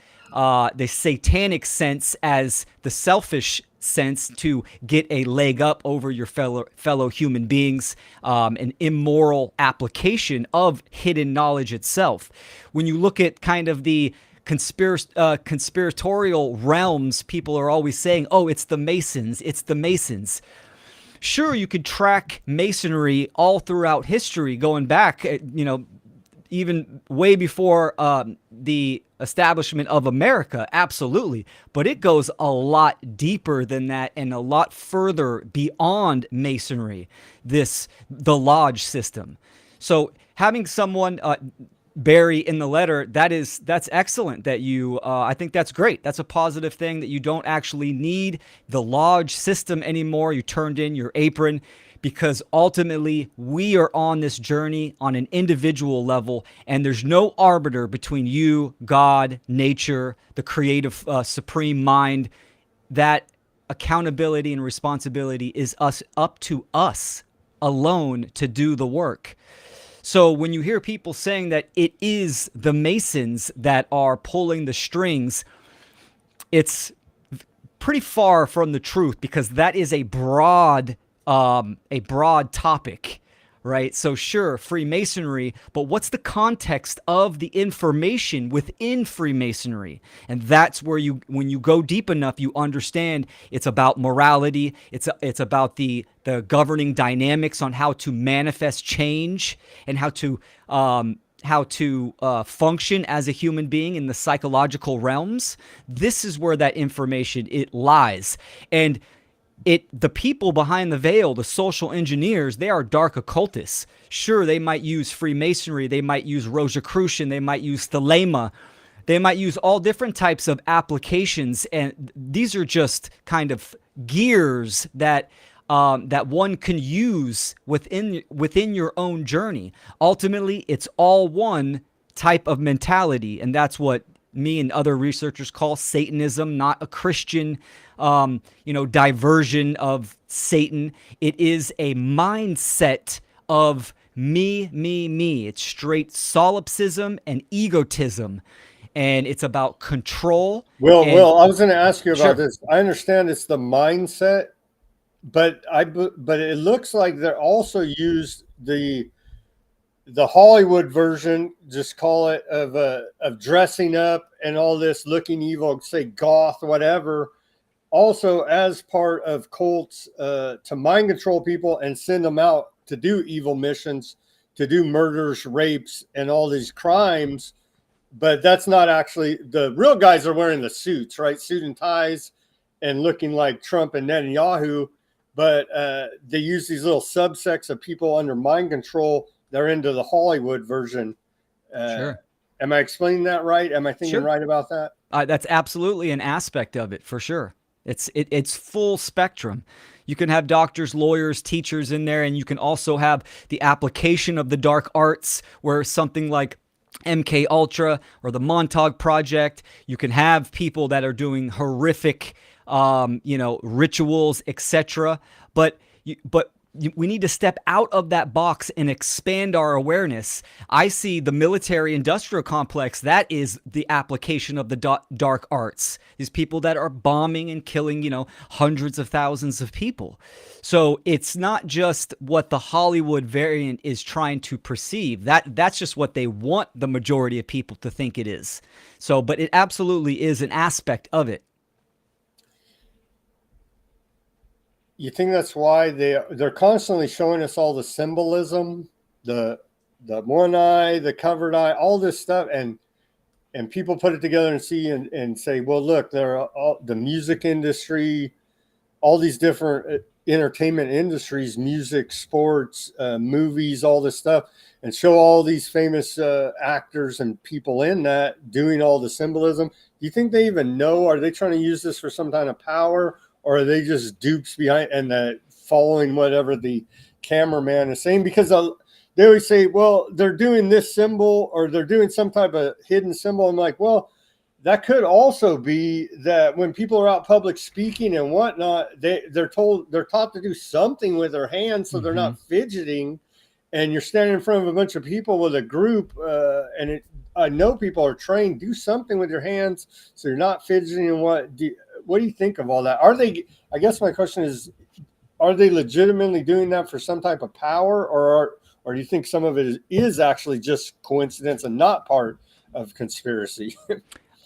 satanic sense as the selfish sense to get a leg up over your fellow human beings, an immoral application of hidden knowledge itself? When you look at kind of the conspiratorial realms, people are always saying, oh, it's the Masons, it's the Masons. Sure, you could track Masonry all throughout history, going back, even way before the establishment of America, absolutely. But it goes a lot deeper than that and a lot further beyond Masonry, the lodge system. So having someone Barry in the letter, that's excellent that you, I think that's great. That's a positive thing that you don't actually need the lodge system anymore. You turned in your apron, because ultimately we are on this journey on an individual level, and there's no arbiter between you, God, nature, the creative supreme mind. That accountability and responsibility is up to us alone to do the work. So when you hear people saying that it is the Masons that are pulling the strings, it's pretty far from the truth, because that is a broad topic, right? So sure, Freemasonry, but what's the context of the information within Freemasonry? And that's where when you go deep enough, you understand it's about morality. It's about the governing dynamics on how to manifest change and how to function as a human being in the psychological realms. This is where that information it lies. And the people behind the veil, the social engineers, they are dark occultists. Sure, they might use Freemasonry, they might use Rosicrucian, they might use Thelema, they might use all different types of applications, and these are just kind of gears that one can use within your own journey. Ultimately, it's all one type of mentality, and that's what me and other researchers call Satanism, not a Christian, diversion of Satan. It is a mindset of me, me, me. It's straight solipsism and egotism, and it's about control. Will, I was going to ask you about Sure. this. I understand it's the mindset, but it looks like they're also used the Hollywood version, just call it, of dressing up and all this, looking evil, say goth, whatever, also as part of cults to mind control people and send them out to do evil missions, to do murders, rapes, and all these crimes. But that's not actually, the real guys are wearing the suits, right? Suit and ties and looking like Trump and Netanyahu. But they use these little subsects of people under mind control. They're into the Hollywood version. Sure. Am I explaining that right? Am I thinking right about that? That's absolutely an aspect of it, for sure. It's full spectrum. You can have doctors, lawyers, teachers in there, and you can also have the application of the dark arts, where something like MK Ultra or the Montauk Project, you can have people that are doing horrific, rituals, etc. But we need to step out of that box and expand our awareness. I see the military-industrial complex. That is the application of the dark arts. These people that are bombing and killing, hundreds of thousands of people. So it's not just what the Hollywood variant is trying to perceive. That's just what they want the majority of people to think it is. So, but it absolutely is an aspect of it. You think that's why they're constantly showing us all the symbolism, the one eye, the covered eye, all this stuff, and people put it together and see and say, well, look, there are all the music industry, all these different entertainment industries, music, sports, movies, all this stuff, and show all these famous actors and people in that doing all the symbolism. Do you think they even know? Are they trying to use this for some kind of power? Or are they just dupes behind and following whatever the cameraman is saying? Because they always say, well, they're doing this symbol or they're doing some type of hidden symbol. I'm like, well, that could also be that when people are out public speaking and whatnot, they're taught to do something with their hands so they're not fidgeting. And you're standing in front of a bunch of people with a group, I know people are trained, do something with your hands so you're not fidgeting. And what do you think of all that? I guess my question is, are they legitimately doing that for some type of power, or do you think some of it is actually just coincidence and not part of conspiracy?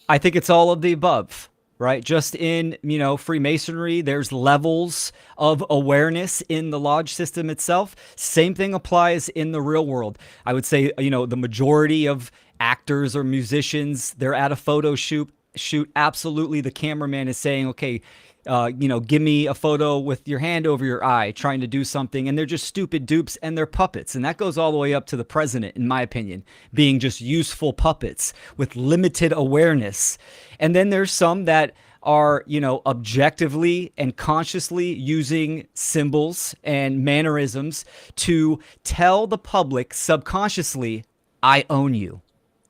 I think it's all of the above, right? Just in, Freemasonry, there's levels of awareness in the lodge system itself. Same thing applies in the real world. I would say, the majority of actors or musicians, they're at a photo shoot. Absolutely, the cameraman is saying, okay, give me a photo with your hand over your eye, trying to do something, and they're just stupid dupes and they're puppets. And that goes all the way up to the president, in my opinion, being just useful puppets with limited awareness. And then there's some that are, objectively and consciously using symbols and mannerisms to tell the public subconsciously, I own you.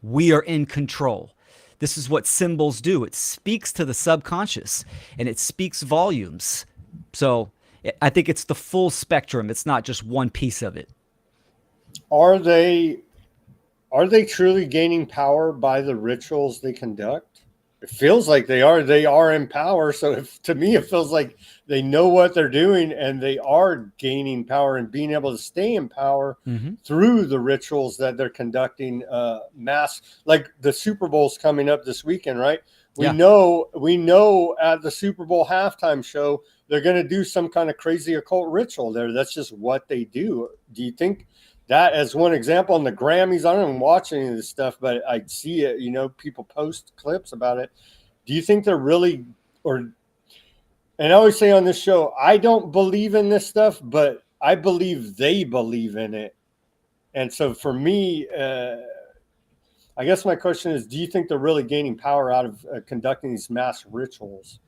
We are in control. This is what symbols do. It speaks to the subconscious and it speaks volumes. So I think it's the full spectrum. It's not just one piece of it. Are they truly gaining power by the rituals they conduct? It feels like they are in power. So to me, it feels like they know what they're doing and they are gaining power and being able to stay in power through the rituals that they're conducting, mass, like the Super Bowl's coming up this weekend, right? We know at the Super Bowl halftime show, they're going to do some kind of crazy occult ritual there. That's just what they do. Do you think that, as one example, on the Grammys, I don't even watch any of this stuff, but I see it, people post clips about it. Do you think they're really, and I always say on this show, I don't believe in this stuff, but I believe they believe in it. And so for me, I guess my question is, do you think they're really gaining power out of conducting these mass rituals?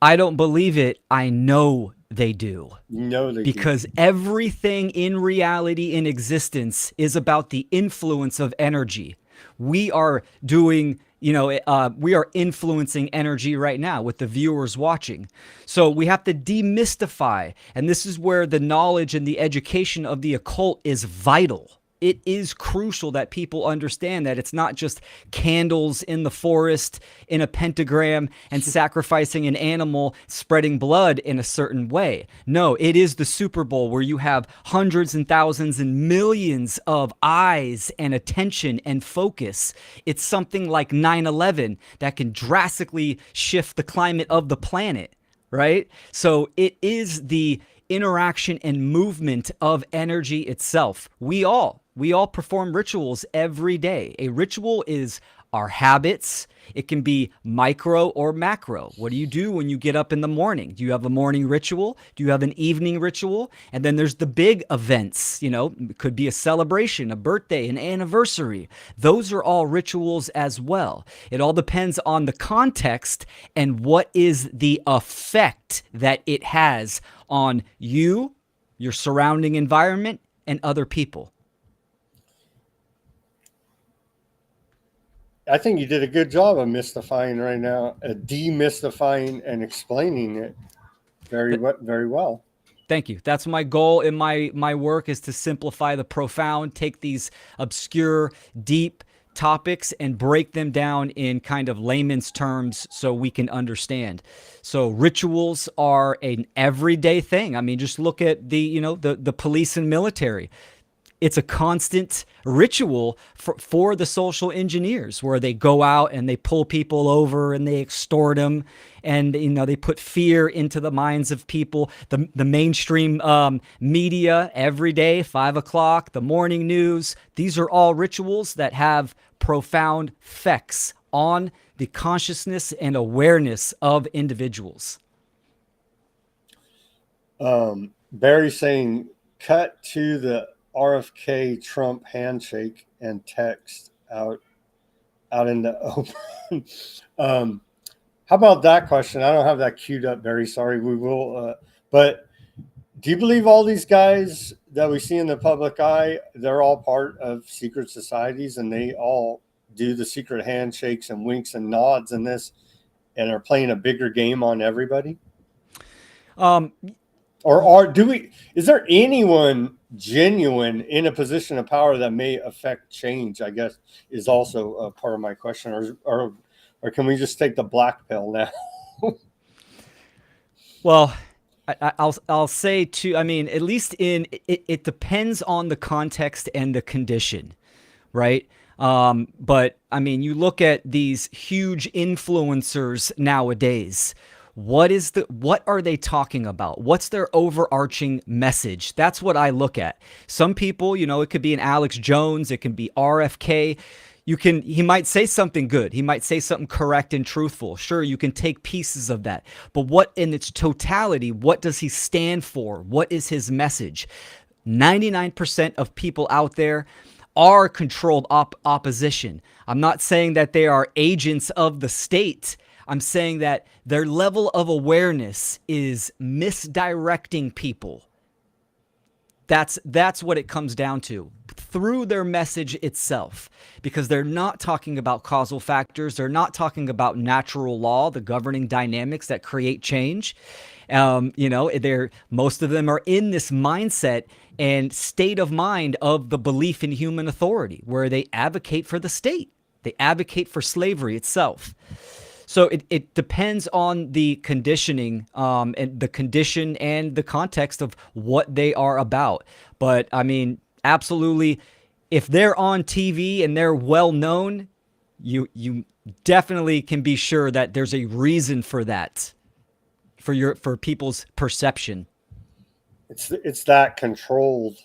I don't believe it. I know they do. Because everything in reality, in existence, is about the influence of energy. We are doing, we are influencing energy right now with the viewers watching. So we have to demystify. And this is where the knowledge and the education of the occult is vital. It is crucial that people understand that it's not just candles in the forest in a pentagram and sacrificing an animal, spreading blood in a certain way. No, it is the Super Bowl where you have hundreds and thousands and millions of eyes and attention and focus. It's something like 9/11 that can drastically shift the climate of the planet, right? So it is the interaction and movement of energy itself. We all perform rituals every day. A ritual is our habits. It can be micro or macro. What do you do when you get up in the morning? Do you have a morning ritual? Do you have an evening ritual? And then there's the big events, it could be a celebration, a birthday, an anniversary. Those are all rituals as well. It all depends on the context and what is the effect that it has on you, your surrounding environment, and other people. I think you did a good job of demystifying and explaining it very well. Thank you. That's my goal in my work, is to simplify the profound, take these obscure, deep topics and break them down in kind of layman's terms so we can understand. So rituals are an everyday thing. I mean, just look at the police and military. It's a constant ritual for the social engineers, where they go out and they pull people over and they extort them, and they put fear into the minds of people. The mainstream media every day, 5 o'clock, the morning news. These are all rituals that have profound effects on the consciousness and awareness of individuals. Barry saying, cut to the RFK Trump handshake and text out in the open. How about that question? I don't have that queued up, Barry. Sorry. We will. But do you believe all these guys that we see in the public eye, they're all part of secret societies, and they all do the secret handshakes and winks and nods in this, and are playing a bigger game on everybody? Is there anyone genuine in a position of power that may affect change, I guess, is also a part of my question. Or can we just take the black pill now? Well, I'll say too, I mean, at least it depends on the context and the condition, right? But I mean, you look at these huge influencers nowadays. What are they talking about? What's their overarching message? That's what I look at. Some people, it could be an Alex Jones, it can be RFK. He might say something good. He might say something correct and truthful. Sure, you can take pieces of that. But what in its totality, what does he stand for? What is his message? 99% of people out there are controlled opposition. I'm not saying that they are agents of the state. I'm saying that their level of awareness is misdirecting people. That's what it comes down to, through their message itself, because they're not talking about causal factors. They're not talking about natural law, the governing dynamics that create change. Most of them are in this mindset and state of mind of the belief in human authority, where they advocate for the state. They advocate for slavery itself. So it depends on the conditioning, and the condition and the context of what they are about. But I mean, absolutely, if they're on TV and they're well known, you definitely can be sure that there's a reason for that, for people's perception. It's that controlled.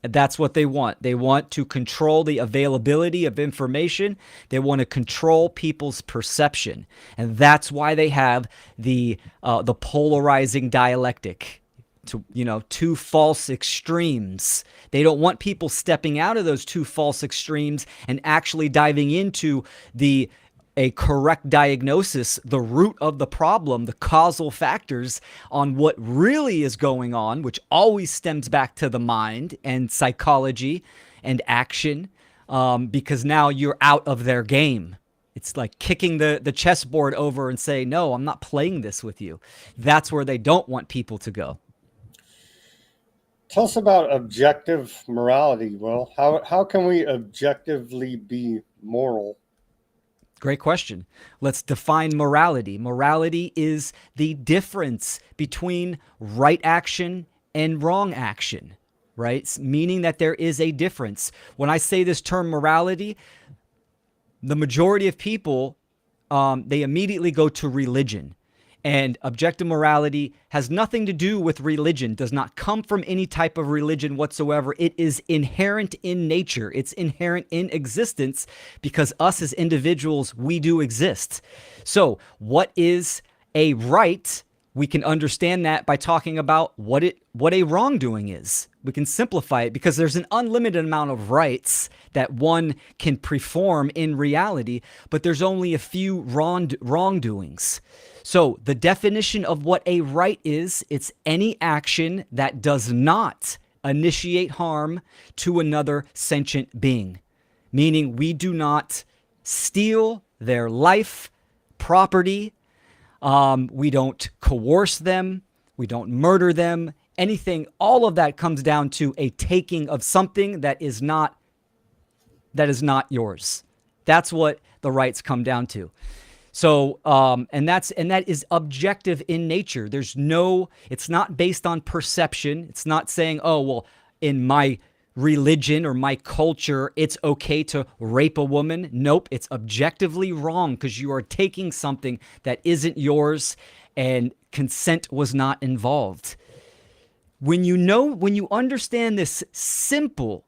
That's what they want. They want to control the availability of information. They want to control people's perception, and that's why they have the polarizing dialectic, two false extremes. They don't want people stepping out of those two false extremes and actually diving into a correct diagnosis, the root of the problem, the causal factors on what really is going on, which always stems back to the mind and psychology and action, because now you're out of their game. It's like kicking the chessboard over and say, no, I'm not playing this with you. That's where they don't want people to go. Tell us about objective morality. Well, how can we objectively be moral? Great question. Let's define morality. Morality is the difference between right action and wrong action, right? Meaning that there is a difference. When I say this term morality, the majority of people, they immediately go to religion. And objective morality has nothing to do with religion, does not come from any type of religion whatsoever. It is inherent in nature. It's inherent in existence because us as individuals, we do exist. So what is a right? We can understand that by talking about what a wrongdoing is. We can simplify it because there's an unlimited amount of rights that one can perform in reality, but there's only a few wrongdoings. So the definition of what a right is, it's any action that does not initiate harm to another sentient being, meaning we do not steal their life, property, we don't coerce them, we don't murder them, anything. All of that comes down to a taking of something that is not yours. That's what the rights come down to. So, and that is objective in nature. It's not based on perception. It's not saying, oh, well, in my religion or my culture, it's okay to rape a woman. Nope. It's objectively wrong because you are taking something that isn't yours and consent was not involved. When you understand this simple,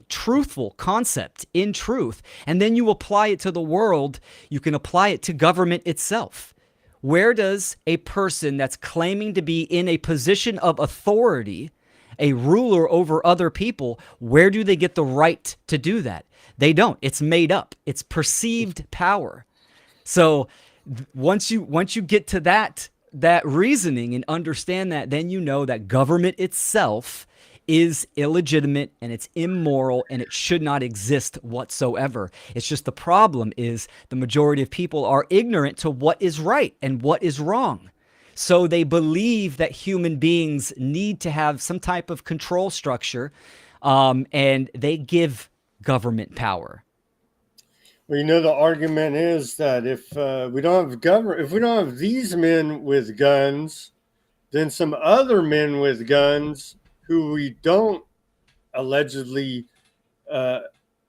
truthful concept in truth, and then you apply it to the world, you can apply it to government itself. Where does a person that's claiming to be in a position of authority, a ruler over other people, where do they get the right to do that? They don't. It's made up. It's perceived power. So once you get to that reasoning and understand that, then you know that government itself is illegitimate and it's immoral and it should not exist whatsoever. It's just the problem is the majority of people are ignorant to what is right and what is wrong. So they believe that human beings need to have some type of control structure, and they give government power. Well, the argument is that if we don't have these men with guns, then some other men with guns who we don't allegedly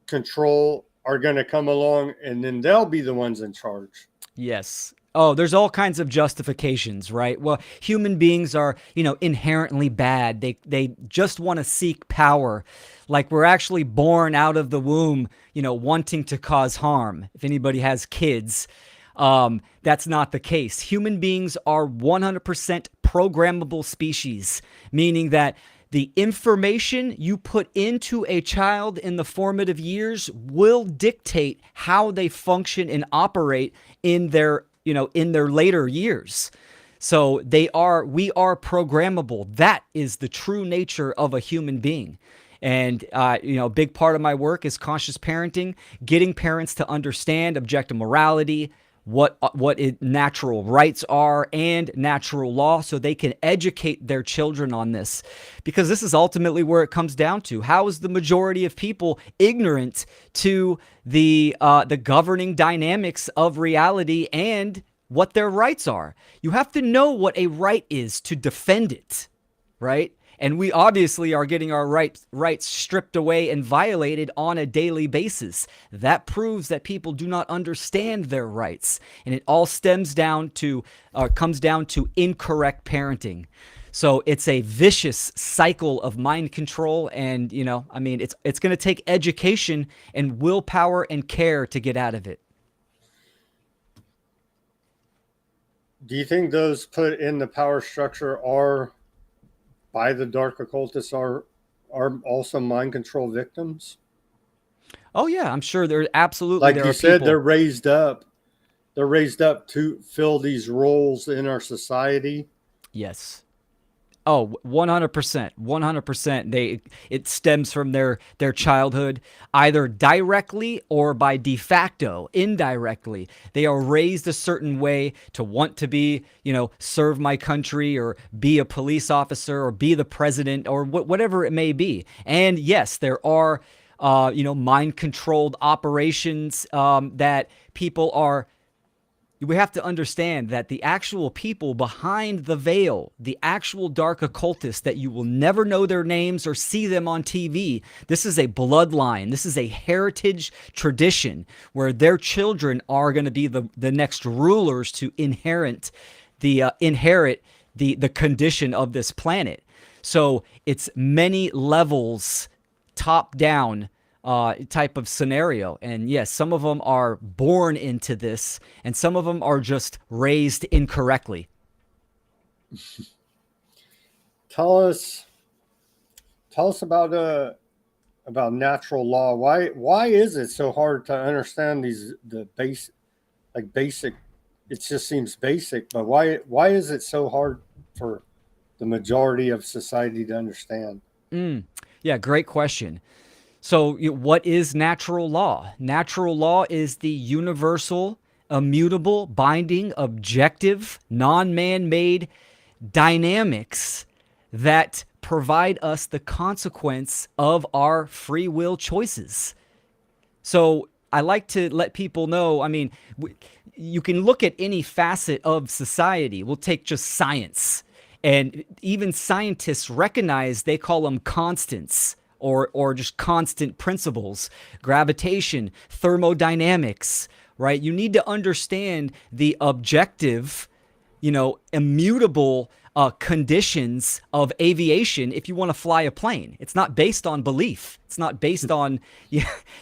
control are going to come along, and then they'll be the ones in charge. Yes. Oh, there's all kinds of justifications, right? Well, human beings are, inherently bad. They just want to seek power. Like we're actually born out of the womb, wanting to cause harm. If anybody has kids, that's not the case. Human beings are 100% programmable species, meaning that the information you put into a child in the formative years will dictate how they function and operate in their later years. So we are programmable. That is the true nature of a human being. And, a big part of my work is conscious parenting, getting parents to understand objective morality, what natural rights are and natural law, so they can educate their children on this, because this is ultimately where it comes down to. How is the majority of people ignorant to the governing dynamics of reality and what their rights are? You have to know what a right is to defend it, right? And we obviously are getting our rights stripped away and violated on a daily basis. That proves that people do not understand their rights. And it all comes down to incorrect parenting. So it's a vicious cycle of mind control. And, it's going to take education and willpower and care to get out of it. Do you think those put in the power structure are, by the dark occultists, are also mind control victims? Oh yeah, I'm sure there absolutely. Like there you are said, people. they're raised up to fill these roles in our society. Yes. Oh, 100%, 100%. It stems from their childhood, either directly or by de facto, indirectly. They are raised a certain way to want to be, serve my country or be a police officer or be the president or whatever it may be. And yes, there are, mind-controlled operations that people are. We have to understand that the actual people behind the veil, the actual dark occultists that you will never know their names or see them on TV, this is a bloodline. This is a heritage tradition where their children are going to be the next rulers to inherit the condition of this planet. So it's many levels, top down, type of scenario. And yes, some of them are born into this and some of them are just raised incorrectly. Tell us about natural law. Why is it so hard to understand the basic? It just seems basic, but why is it so hard for the majority of society to understand? Yeah, great question. So what is natural law? Natural law is the universal, immutable, binding, objective, non-man-made dynamics that provide us the consequence of our free will choices. So I like to let people know, you can look at any facet of society. We'll take just science. And even scientists recognize, they call them constants. Or just constant principles, gravitation, thermodynamics, right? You need to understand the objective, immutable conditions of aviation if you want to fly a plane. It's not based on belief. It's not based on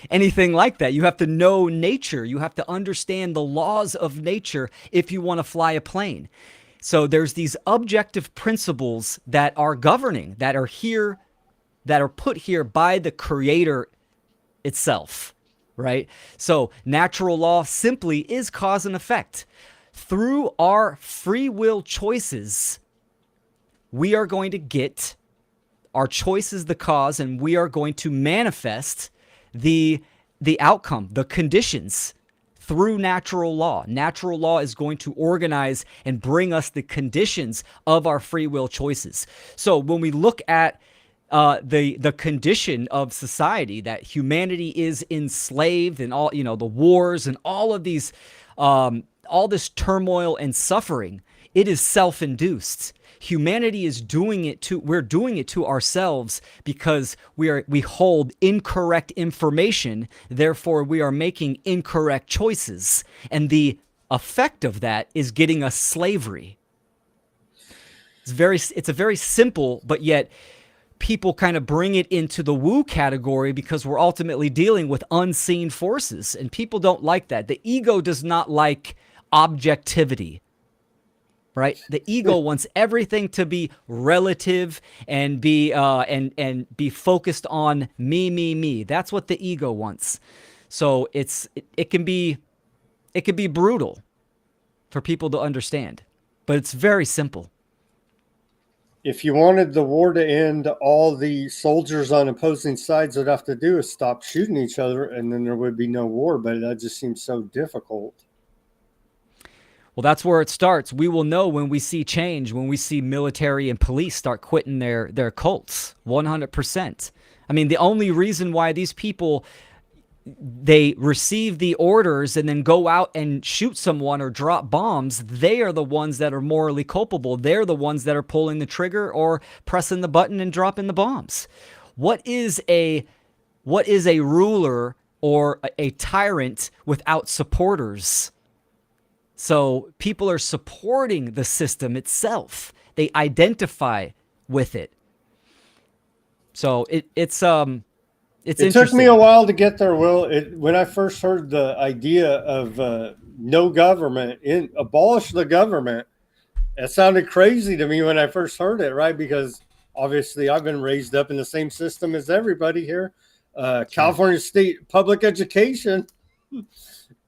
anything like that. You have to know nature. You have to understand the laws of nature if you want to fly a plane. So there's these objective principles that are governing, that are here, that are put here by the Creator itself, right? So natural law simply is cause and effect. Through our free will choices, we are going to get our choices the cause, and we are going to manifest the outcome, the conditions through natural law. Natural law is going to organize and bring us the conditions of our free will choices. So when we look at the condition of society, that humanity is enslaved and all, the wars and all of these, all this turmoil and suffering, it is self-induced. Humanity is we're doing it to ourselves because we hold incorrect information. Therefore, we are making incorrect choices. And the effect of that is getting us slavery. It's a very simple, but yet people kind of bring it into the woo category because we're ultimately dealing with unseen forces, and people don't like that. The ego does not like objectivity, right? The ego wants everything to be relative and be be focused on me. That's what the ego wants. So it can be brutal for people to understand, but it's very simple. If you wanted the war to end, all the soldiers on opposing sides would have to do is stop shooting each other, and then there would be no war. But that just seems so difficult. Well, that's where it starts. We will know when we see change, when we see military and police start quitting their cults, 100%. I mean, the only reason why these people, they receive the orders and then go out and shoot someone or drop bombs, they are the ones that are morally culpable. They're the ones that are pulling the trigger or pressing the button and dropping the bombs. What is a ruler or a tyrant without supporters? So people are supporting the system itself. They identify with it. So it's It interesting. took me a while to get there, Will. When I first heard the idea of no government, abolish the government, it sounded crazy to me when I first heard it, right? Because obviously I've been raised up in the same system as everybody here. California State public education.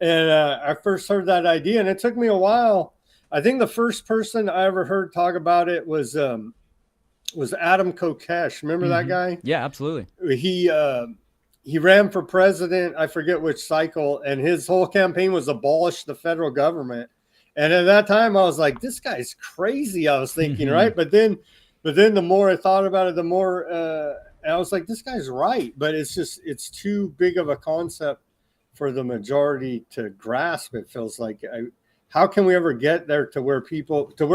And I first heard that idea, and it took me a while. I think the first person I ever heard talk about it was Adam Kokesh. Remember that guy? Yeah, absolutely. He ran for president. I forget which cycle, and his whole campaign was abolish the federal government. And at that time, I was like, "This guy's crazy." I was thinking, right? But then the more I thought about it, the more I was like, "This guy's right." But it's too big of a concept for the majority to grasp. It feels like, how can we ever get there to where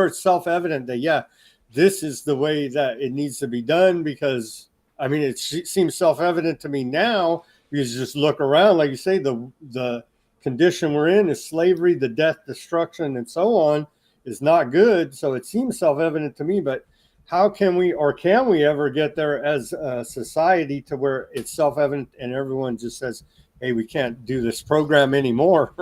it's self-evident that, this is the way that it needs to be done? Because I mean, it seems self-evident to me now, because you just look around, like you say, the condition we're in is slavery, the death, destruction, and so on is not good. So it seems self-evident to me, but how can we ever get there as a society to where it's self-evident and everyone just says, hey, we can't do this program anymore?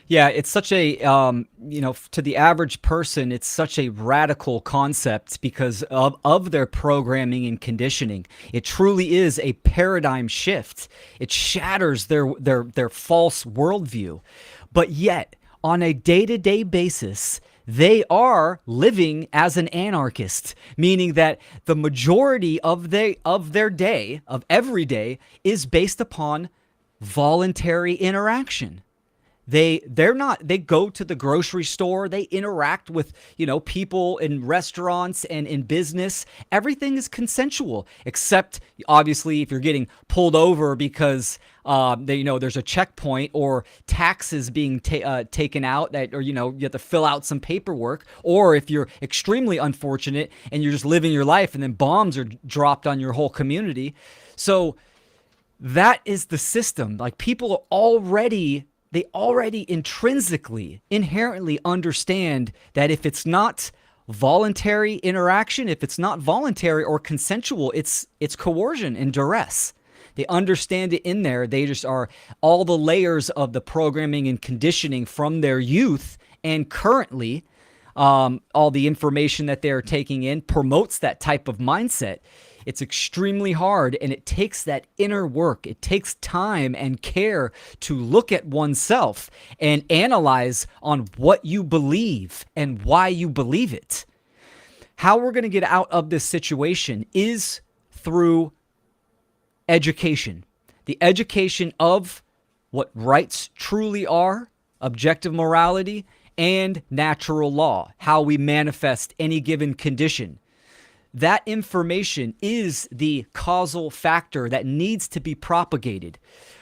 Yeah, it's such a, to the average person, it's such a radical concept because of their programming and conditioning. It truly is a paradigm shift. It shatters their false worldview. But yet, on a day-to-day basis, they are living as an anarchist, meaning that the majority of their day, of every day, is based upon voluntary interaction. They go to the grocery store, they interact with, people in restaurants and in business. Everything is consensual, except obviously if you're getting pulled over because there's a checkpoint or taxes being taken out or you have to fill out some paperwork, or if you're extremely unfortunate and you're just living your life and then bombs are dropped on your whole community. So that is the system. Like, people are already intrinsically, inherently understand that if it's not voluntary interaction, if it's not voluntary or consensual, it's coercion and duress. They understand it in there. They just are all the layers of the programming and conditioning from their youth, and currently all the information that they're taking in promotes that type of mindset. It's extremely hard, and it takes that inner work. It takes time and care to look at oneself and analyze on what you believe and why you believe it. How we're going to get out of this situation is through education. The education of what rights truly are, objective morality, and natural law, how we manifest any given condition. That information is the causal factor that needs to be propagated.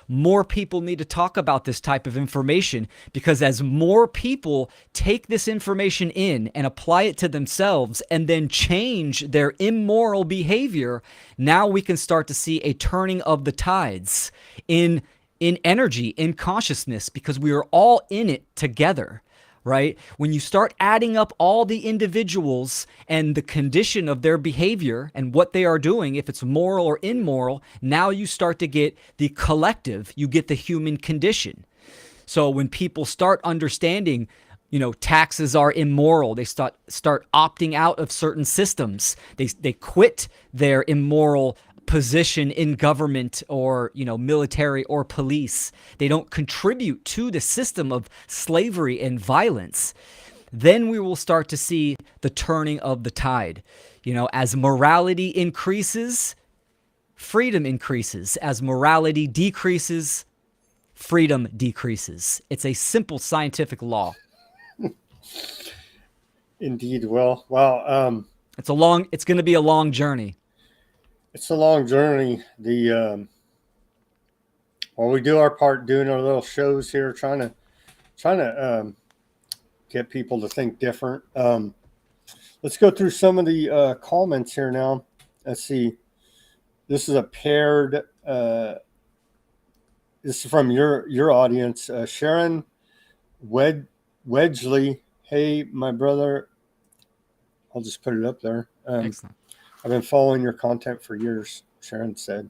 More people need to talk about this type of information, because as more people take this information in and apply it to themselves and then change their immoral behavior, now we can start to see a turning of the tides in energy, in consciousness, because we are all in it together. Right? When you start adding up all the individuals and the condition of their behavior and what they are doing, if it's moral or immoral, now you start to get the collective, you get the human condition. So when people start understanding, taxes are immoral, they start opting out of certain systems. They quit their immoral position in government or military or police. They don't contribute to the system of slavery and violence. Then we will start to see the turning of the tide. As morality increases, freedom increases. As morality decreases, freedom decreases. It's a simple scientific law. Indeed, Will. Well, It's going to be a long journey. it's a long journey. Well, we do our part doing our little shows here, trying to get people to think different. Let's go through some of the comments here now. Let's see. This is a paired. This is from your audience, Sharon Wedgley. Hey, my brother. I'll just put it up there. Excellent. I've been following your content for years, Sharon said.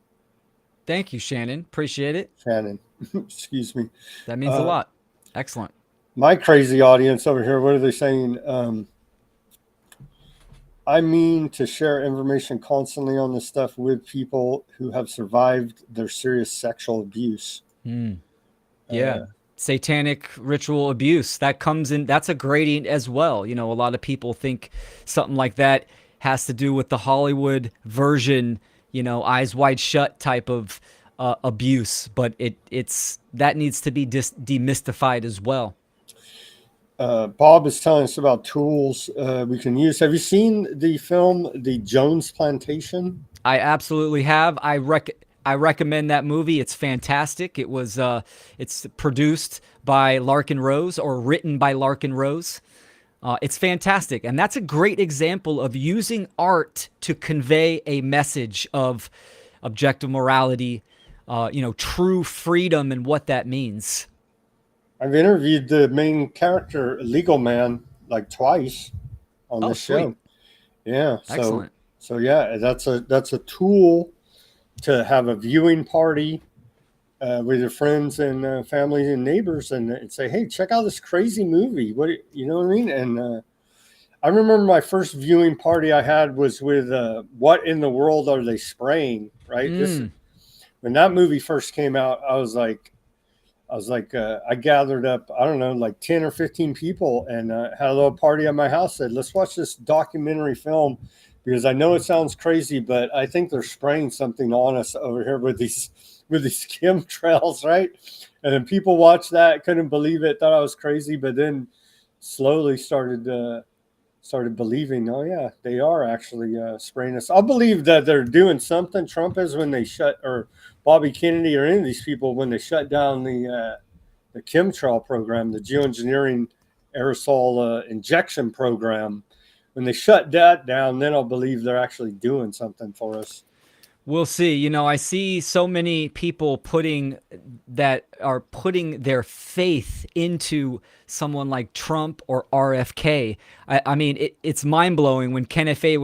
Thank you, Shannon. Appreciate it. Shannon, excuse me. That means a lot. Excellent. My crazy audience over here, what are they saying? I mean to share information constantly on this stuff with people who have survived their serious sexual abuse. Yeah. Satanic ritual abuse. That comes in. That's a gradient as well. You know, a lot of people think something like that has to do with the Hollywood version, you know, eyes wide shut type of abuse, but it's that needs to be demystified as well. Bob is telling us about tools we can use. Have you seen the film The Jones Plantation? I absolutely have. I recommend that movie. It's fantastic. It was it's produced by Larkin Rose, or written by Larkin Rose. It's fantastic, and that's a great example of using art to convey a message of objective morality, you know, true freedom, and what that means. I've interviewed the main character, Legal Man, like twice on this show. Yeah, excellent. So yeah, that's a tool to have a viewing party with your friends and family and neighbors, and say, hey, check out this crazy movie. You know what I mean? And I remember my first viewing party I had was with What in the World Are They Spraying? Right? When that movie first came out, I was like, I gathered up, I don't know, like 10 or 15 people and had a little party at my house. Said, let's watch this documentary film because I know it sounds crazy, but I think they're spraying something on us over here with these chemtrails, right? And then people watched that, couldn't believe it, thought I was crazy, but then slowly started believing, oh yeah, they are actually spraying us. I believe that they're doing something. Trump is, when they shut, or Bobby Kennedy or any of these people, when they shut down the chemtrail program, the geoengineering aerosol injection program, when they shut that down, then I'll believe they're actually doing something for us. We'll see. You know, I see so many people putting their faith into someone like Trump or RFK. I mean, it's mind-blowing. When RFK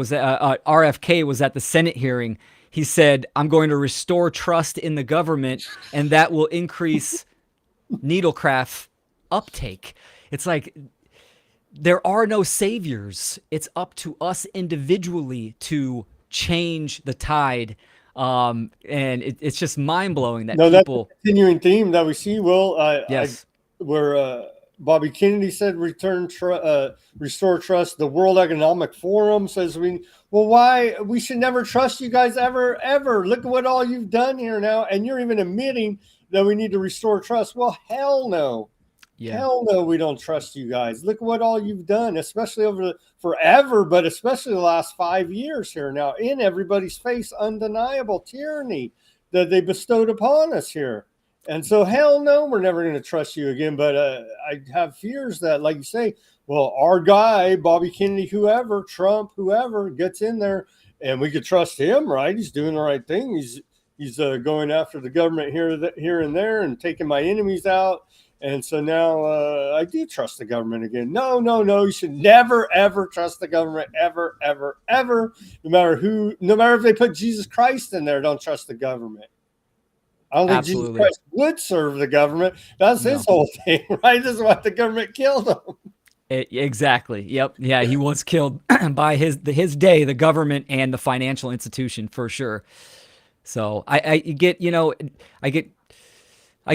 was at the Senate hearing, he said, I'm going to restore trust in the government, and that will increase needlecraft uptake. It's like, there are no saviors. It's up to us individually to change the tide. And it's just mind-blowing that people... That's a continuing theme that we see, Will. Yes. Where Bobby Kennedy said, restore trust. The World Economic Forum says, why? We should never trust you guys ever. Look at what all you've done here now. And you're even admitting that we need to restore trust. Well, hell no. Yeah. Hell no, we don't trust you guys. Look at what all you've done, especially over forever, but especially the last 5 years here now, in everybody's face, undeniable tyranny that they bestowed upon us here. And so, hell no, we're never going to trust you again. But I have fears that, like you say, well, our guy, Bobby Kennedy, whoever, Trump, whoever gets in there, and we could trust him, right? He's doing the right thing. He's going after the government here and there and taking my enemies out. And so now I do trust the government again. No. You should never, ever trust the government, ever. No matter if they put Jesus Christ in there, don't trust the government. I don't think Jesus Christ would serve the government. That's his whole thing, right? This is why the government killed him. Exactly. Yep. Yeah, he was killed by his day, the government and the financial institution, for sure. So I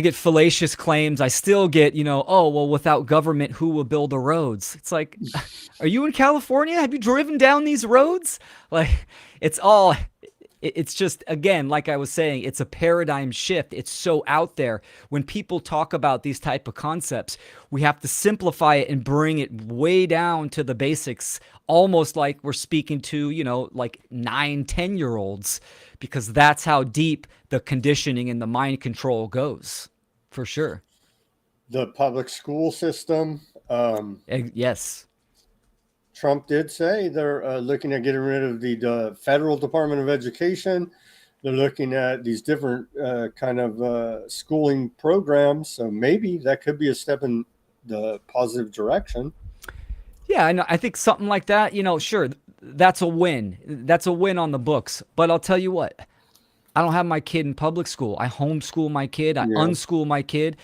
get fallacious claims. I still get, oh, well, without government, who will build the roads? It's like, are you in California? Have you driven down these roads? Like, it's all It's just, again, like I was saying, it's a paradigm shift. It's so out there. When people talk about these type of concepts, we have to simplify it and bring it way down to the basics, almost like we're speaking to, like 9, 10-year-olds, because that's how deep the conditioning and the mind control goes, for sure. The public school system. Yes. Trump did say they're looking at getting rid of the Federal Department of Education. They're looking at these different kind of schooling programs. So maybe that could be a step in the positive direction. Yeah, I think something like that, sure, that's a win. That's a win on the books. But I'll tell you what, I don't have my kid in public school. I homeschool my kid. I unschool my kid.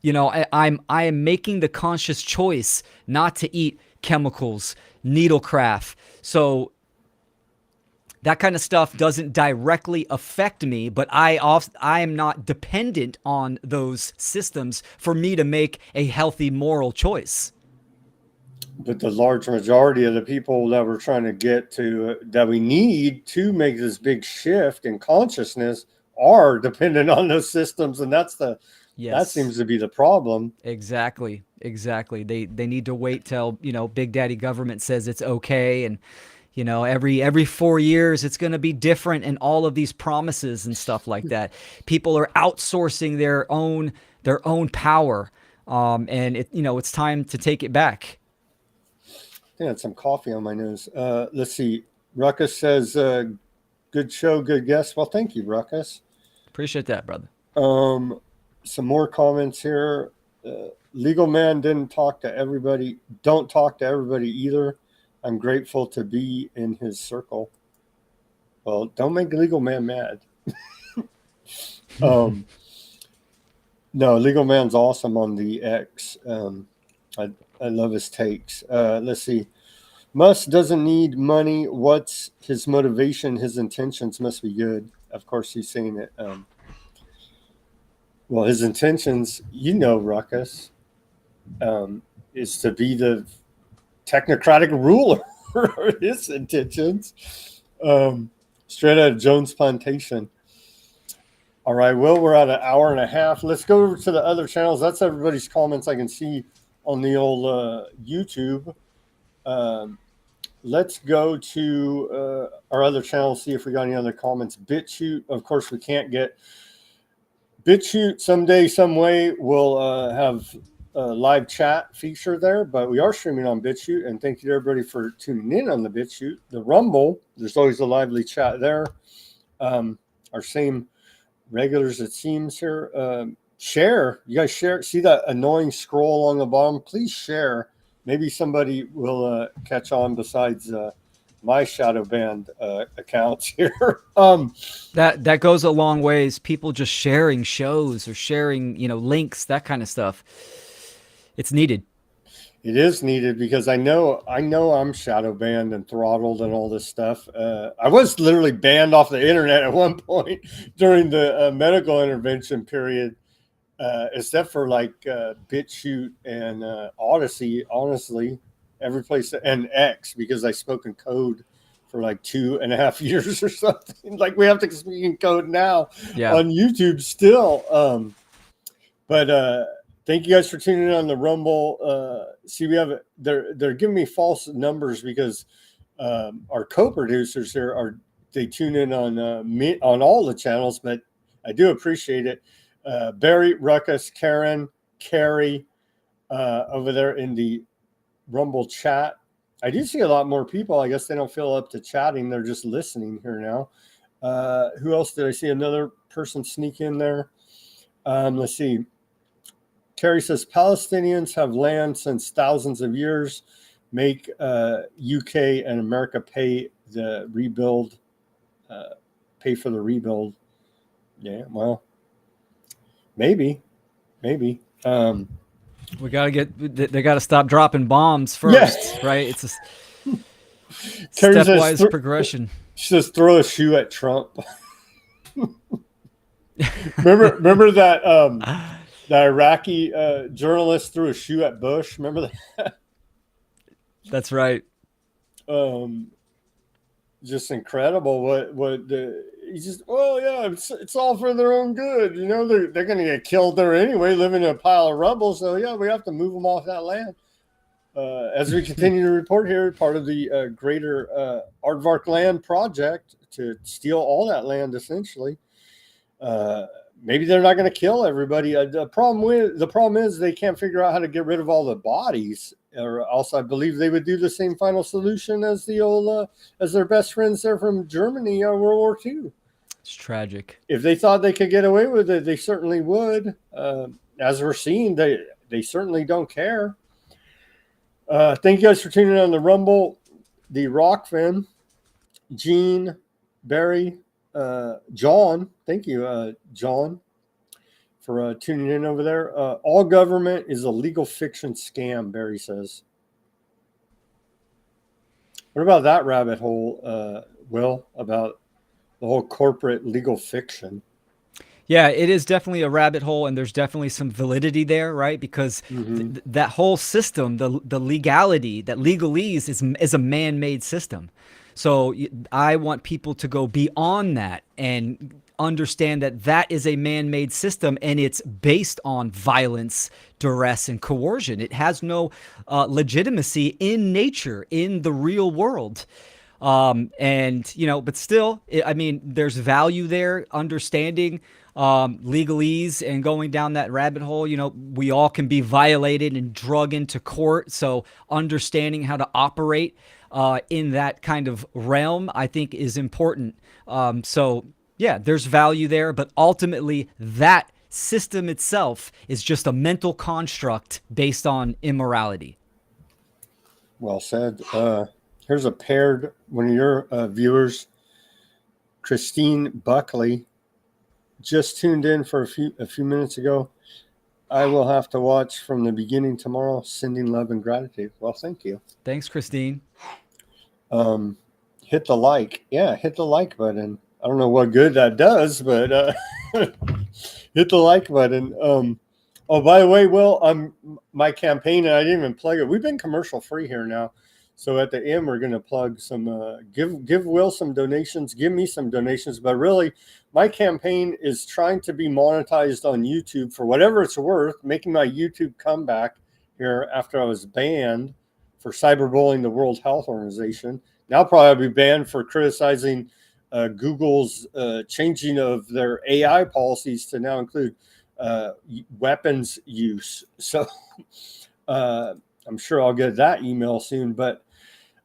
I am making the conscious choice not to eat chemicals, needlecraft. So that kind of stuff doesn't directly affect me, but I am not dependent on those systems for me to make a healthy moral choice. But the large majority of the people that we're trying to get to, that we need to make this big shift in consciousness, are dependent on those systems, and that seems to be the problem. Exactly. They need to wait till Big Daddy government says it's okay, and every 4 years it's going to be different, and all of these promises and stuff like that. People are outsourcing their own power, and it's time to take it back. I had some coffee on my nose. Let's see. Ruckus says, good show, good guest. Well, thank you, Ruckus. Appreciate that, brother. Some more comments here. Legal man didn't talk to everybody. Don't talk to everybody either. I'm grateful to be in his circle. Well, don't make legal man mad. No, legal man's awesome on the X. I love his takes. Let's see. Musk doesn't need money. What's his motivation? His intentions must be good. Of course, he's saying it. Well, his intentions, Ruckus, is to be the technocratic ruler. His intentions. Straight out of Jones Plantation. All right, Will, we're at an hour and a half. Let's go over to the other channels. That's everybody's comments I can see on the old YouTube. Let's go to our other channel, see if we got any other comments. BitChute, of course, we can't get BitChute. Someday, some way, we'll have a live chat feature there, but we are streaming on BitChute, and thank you to everybody for tuning in on the BitChute. The Rumble, there's always a lively chat there. Our same regulars, it seems, here. Share. You guys share. See that annoying scroll along the bottom? Please share. Maybe somebody will catch on besides my shadow banned accounts here. That goes a long ways. People just sharing shows or sharing, links, that kind of stuff. It's needed. It is needed because I know I'm shadow banned and throttled and all this stuff. I was literally banned off the internet at one point during the medical intervention period, except for like BitChute and Odyssey, honestly, every place, and X, because I spoke in code for like 2.5 years or something. Like we have to speak in code now on YouTube still. But thank you guys for tuning in on the Rumble. See, they're giving me false numbers because our co-producers here they tune in on all the channels, but I do appreciate it. Barry, Ruckus, Karen, Carrie, over there in the Rumble chat. I do see a lot more people. I guess they don't feel up to chatting. They're just listening here now. Who else did I see? Another person sneak in there. Let's see. Carrie says, Palestinians have land since thousands of years. Make UK and America pay the rebuild, pay for the rebuild. Yeah, well, maybe. We got to they got to stop dropping bombs first, right? It's a stepwise progression. She says, throw a shoe at Trump. remember that the Iraqi journalist threw a shoe at Bush? Remember that? That's right. Just incredible what he's just, oh yeah, it's all for their own good. You know, they're going to get killed there anyway, living in a pile of rubble. So yeah, we have to move them off that land. As we continue to report here, part of the greater Aardvark land project to steal all that land, essentially. Maybe they're not going to kill everybody. The problem is they can't figure out how to get rid of all the bodies. Or else, I believe they would do the same final solution as the old as their best friends there from Germany World War II. It's tragic. If they thought they could get away with it, they certainly would. As we're seeing, they certainly don't care. Thank you guys for tuning in on the Rumble. The Rock fan, Gene, Barry, John. Thank you, John, for tuning in over there. All government is a legal fiction scam, Barry says. What about that rabbit hole, Will, about the whole corporate legal fiction? Yeah, it is definitely a rabbit hole, and there's definitely some validity there, right? Because that whole system, the legality, that legalese is a man-made system. So I want people to go beyond that and understand that that is a man-made system, and it's based on violence, duress, and coercion. It has no legitimacy in nature, in the real world. And, you know, but still, I mean, there's value there, understanding legalese and going down that rabbit hole. You know, we all can be violated and drug into court. So understanding how to operate in that kind of realm, I think, is important. So, yeah, there's value there. But ultimately, that system itself is just a mental construct based on immorality. Well said. Here's a paired one of your viewers, Christine Buckley, just tuned in for a few minutes ago. I will have to watch from the beginning tomorrow. Sending love and gratitude. Well, thank you. Thanks, Christine. Hit the like. Yeah, hit the like button. I don't know what good that does, but hit the like button. Oh, by the way, Will, my campaign, and I didn't even plug it. We've been commercial free here now. So at the end, we're going to plug some, give Will some donations, give me some donations. But really, my campaign is trying to be monetized on YouTube for whatever it's worth, making my YouTube comeback here after I was banned for cyberbullying the World Health Organization. Now I'll probably be banned for criticizing Google's changing of their AI policies to now include weapons use. So I'm sure I'll get that email soon, but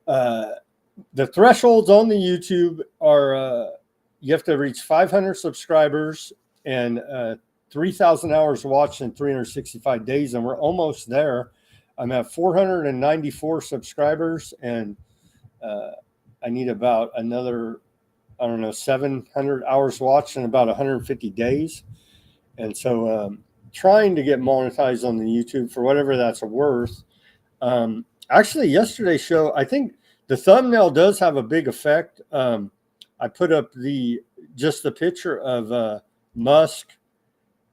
the thresholds on the YouTube are you have to reach 500 subscribers and 3,000 hours watched in 365 days, and we're almost there. I'm at 494 subscribers, and I need about another, 700 hours watched in about 150 days. And so trying to get monetized on the YouTube for whatever that's worth. Actually, yesterday's show, I think the thumbnail does have a big effect. I put up just the picture of Musk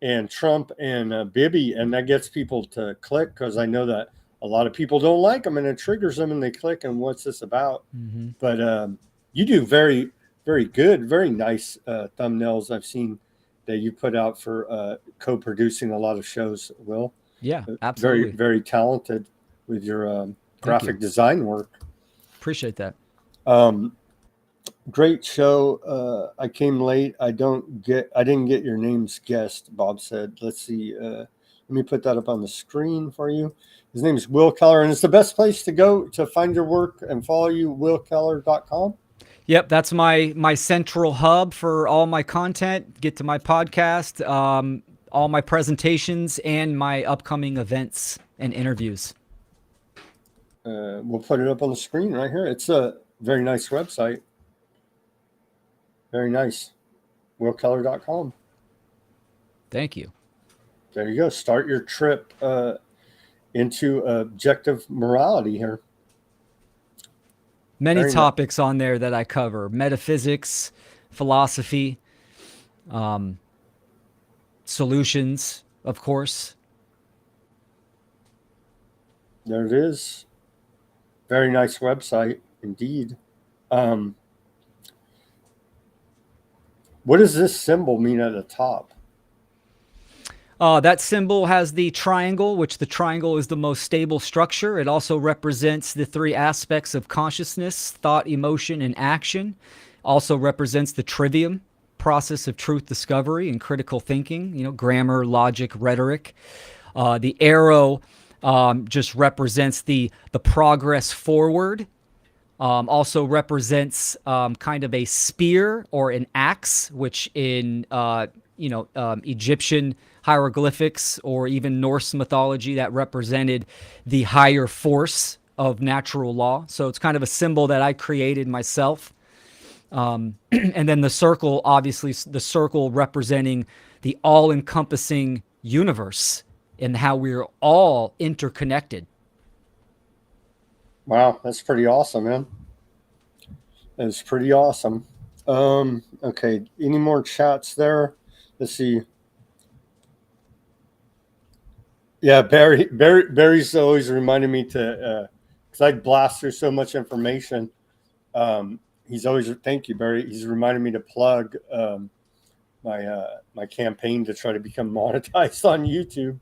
and Trump and Bibi, and that gets people to click because I know that a lot of people don't like them, and it triggers them, and they click. And what's this about? Mm-hmm. But you do very, very good, very nice thumbnails. I've seen that you put out for co-producing a lot of shows. Will, yeah, absolutely, very, very talented with your graphic design work. Appreciate that. Great show. I came late. I didn't get your name's guest, Bob said. Let's see. Let me put that up on the screen for you. His name is Will Keller, and it's the best place to go to find your work and follow you, willkeller.com. Yep, that's my central hub for all my content. Get to my podcast, all my presentations, and my upcoming events and interviews. We'll put it up on the screen right here. It's a very nice website. Very nice. willkeller.com. Thank you. There you go. Start your trip into objective morality here. Many very topics on there that I cover: metaphysics, philosophy, solutions, of course. There it is. Very nice website indeed. What does this symbol mean at the top? That symbol has the triangle, which the triangle is the most stable structure. It also represents the three aspects of consciousness, thought, emotion, and action. Also represents the trivium, process of truth discovery and critical thinking, grammar, logic, rhetoric. The arrow just represents the progress forward. Also represents kind of a spear or an axe, which in Egyptian hieroglyphics or even Norse mythology that represented the higher force of natural law. So it's kind of a symbol that I created myself. And then the circle, obviously, the circle representing the all-encompassing universe and how we're all interconnected. Wow, that's pretty awesome, man. That's pretty awesome. Okay, any more chats there? Let's see. Yeah, Barry's always reminding me to, because I blast through so much information. He's always, thank you, Barry. He's reminding me to plug my campaign to try to become monetized on YouTube.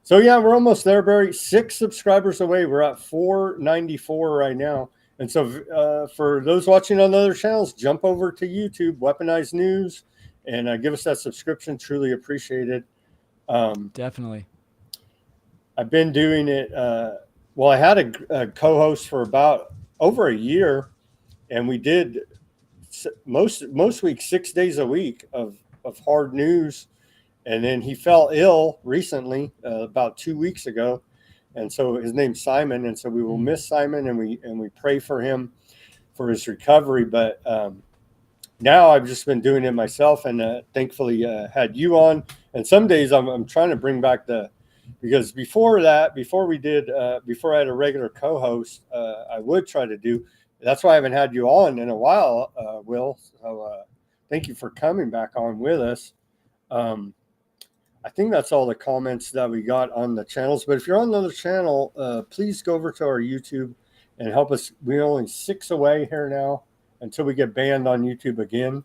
So yeah, we're almost there, Barry. 6 subscribers away. We're at 494 right now. And so for those watching on other channels, jump over to YouTube, Weaponized News, and give us that subscription. Truly appreciate it. Definitely. I've been doing it. Well, I had a co-host for about over a year, and we did most weeks, 6 days a week of hard news. And then he fell ill recently, about 2 weeks ago. And so his name's Simon. And so we will miss Simon, and we pray for him for his recovery. But now I've just been doing it myself, and thankfully had you on. And some days I'm trying to bring back because before I had a regular co-host, I would try to do. That's why I haven't had you on in a while, Will. So thank you for coming back on with us. I think that's all the comments that we got on the channels. But if you're on another channel, please go over to our YouTube and help us. We're only 6 away here now until we get banned on YouTube again.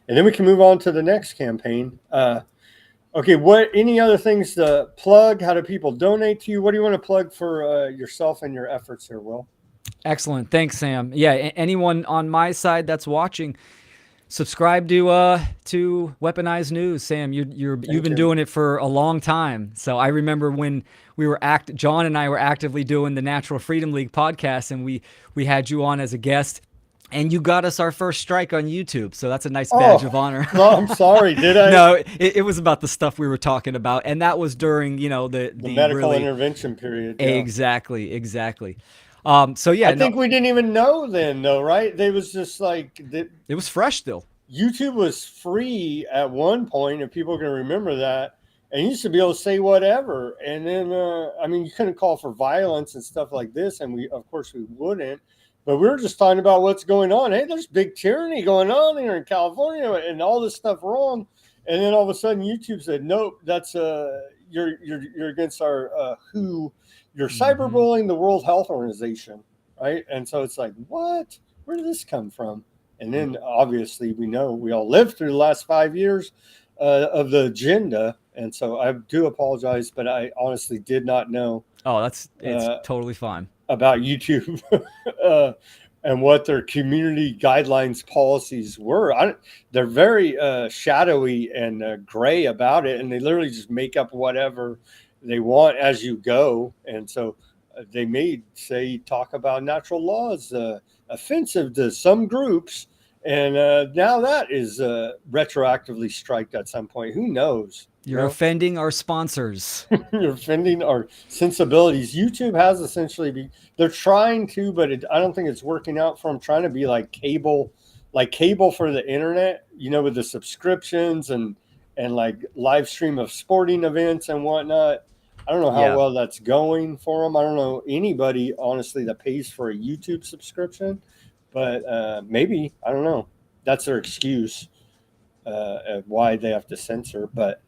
And then we can move on to the next campaign. Okay, any other things to plug? How do people donate to you? What do you want to plug for yourself and your efforts here, Will? Excellent. Thanks, Sam. Yeah, anyone on my side that's watching, subscribe to Weaponized News. Sam, you've been doing it for a long time. So I remember when we were John and I were actively doing the Natural Freedom League podcast, and we had you on as a guest. And you got us our first strike on YouTube, so that's a nice badge of honor. No, I'm sorry. Did I? No, it was about the stuff we were talking about, and that was during the medical intervention period. Yeah. Exactly. So yeah, I think we didn't even know then, though, right? They was just like it was fresh still. YouTube was free at one point, and people can remember that. And you used to be able to say whatever, and then you couldn't call for violence and stuff like this, and we wouldn't. But we were just talking about what's going on. Hey, there's big tyranny going on here in California, and all this stuff wrong. And then all of a sudden, YouTube said, "Nope, that's you're against our WHO. You're cyberbullying the World Health Organization, right?" And so it's like, what? Where did this come from? And then obviously we all lived through the last 5 years of the agenda. And so I do apologize, but I honestly did not know. Oh, it's totally fine. About YouTube and what their community guidelines policies were. They're very shadowy and gray about it, and they literally just make up whatever they want as you go. And so they may talk about natural laws offensive to some groups, and now that is retroactively striked at some point. Who knows? You're offending our sponsors. You're offending our sensibilities. YouTube has essentially they're trying to, but I don't think it's working out for them. Trying to be like cable for the internet, with the subscriptions and like live stream of sporting events and whatnot. I don't know how well that's going for them. I don't know anybody, honestly, that pays for a YouTube subscription, but maybe, I don't know. That's their excuse of why they have to censor. But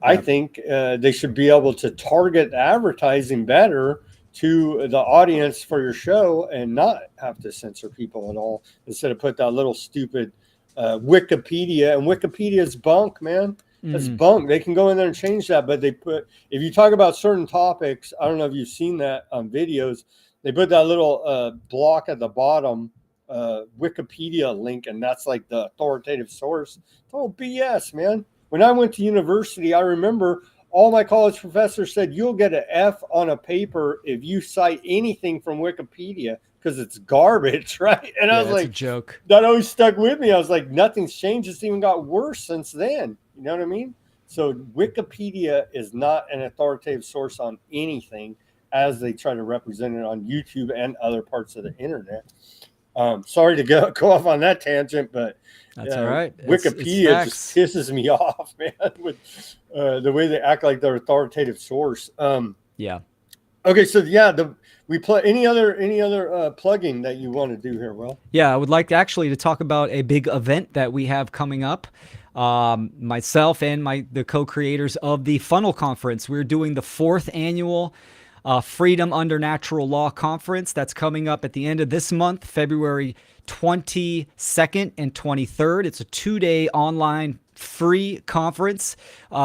I think they should be able to target advertising better to the audience for your show and not have to censor people at all, instead of put that little stupid Wikipedia. And Wikipedia's bunk, man. That's bunk. They can go in there and change that, but they put, if you talk about certain topics, I don't know if you've seen that on videos, they put that little block at the bottom, Wikipedia link, and that's like the authoritative source. Oh, BS, man. When I went to university, I remember all my college professors said, you'll get an F on a paper if you cite anything from Wikipedia, because it's garbage, right? And I was like, a joke. That always stuck with me. I was like, nothing's changed. It's even got worse since then. You know what I mean? So Wikipedia is not an authoritative source on anything, as they try to represent it on YouTube and other parts of the internet. Sorry to go off on that tangent, but that's all right. Wikipedia just pisses me off, man, with the way they act like their authoritative source. Yeah. Okay, so yeah, we play any other plugging that you want to do here, Will? Yeah, I would like to talk about a big event that we have coming up. Myself and the co-creators of the Funnel Conference, we're doing the 4th annual Freedom Under Natural Law Conference. That's coming up at the end of this month, February 22nd and 23rd. It's a 2-day online free conference.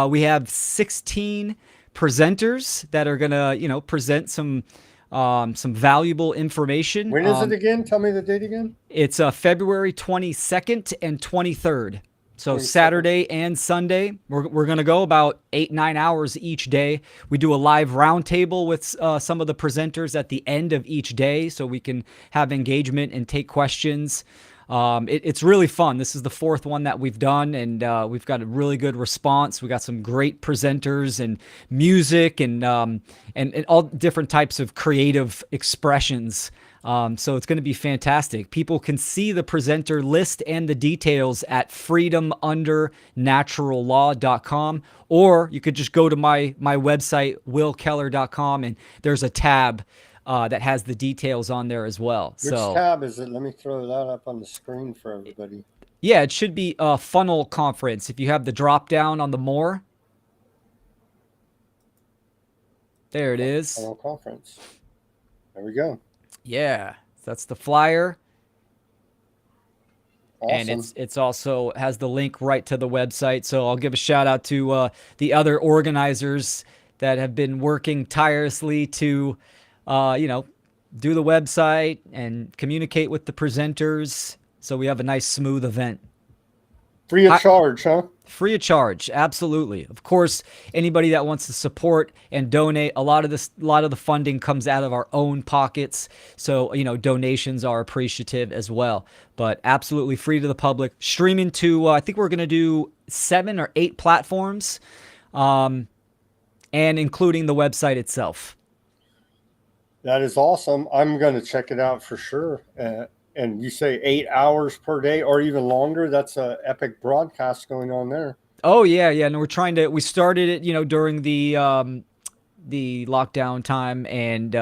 We have 16 presenters that are gonna, present some valuable information. When is it again? Tell me the date again. It's February 22nd and 23rd. So Saturday and Sunday, we're going to go about 8-9 hours each day. We do a live roundtable with some of the presenters at the end of each day, so we can have engagement and take questions. It's really fun. This is the 4th one that we've done, and we've got a really good response. We got some great presenters and music and all different types of creative expressions. So it's going to be fantastic. People can see the presenter list and the details at freedomundernaturallaw.com, or you could just go to my website, willkeller.com, and there's a tab that has the details on there as well. Which tab is it? Let me throw that up on the screen for everybody. Yeah, it should be a Funnel Conference. If you have the drop down on the more. There it is. Funnel Conference. There we go. Yeah, that's the flyer. Awesome. And it's also has the link right to the website. So I'll give a shout out to the other organizers that have been working tirelessly to, do the website and communicate with the presenters. So we have a nice, smooth event. Free of charge, huh? Free of charge, absolutely. Of course, anybody that wants to support and donate, a lot of the funding comes out of our own pockets. So, donations are appreciative as well. But absolutely free to the public. Streaming to, I think we're going to do 7 or 8 platforms, and including the website itself. That is awesome. I'm going to check it out for sure. And you say 8 hours per day or even longer. That's an epic broadcast going on there. Oh, yeah. And we started it, during the lockdown time and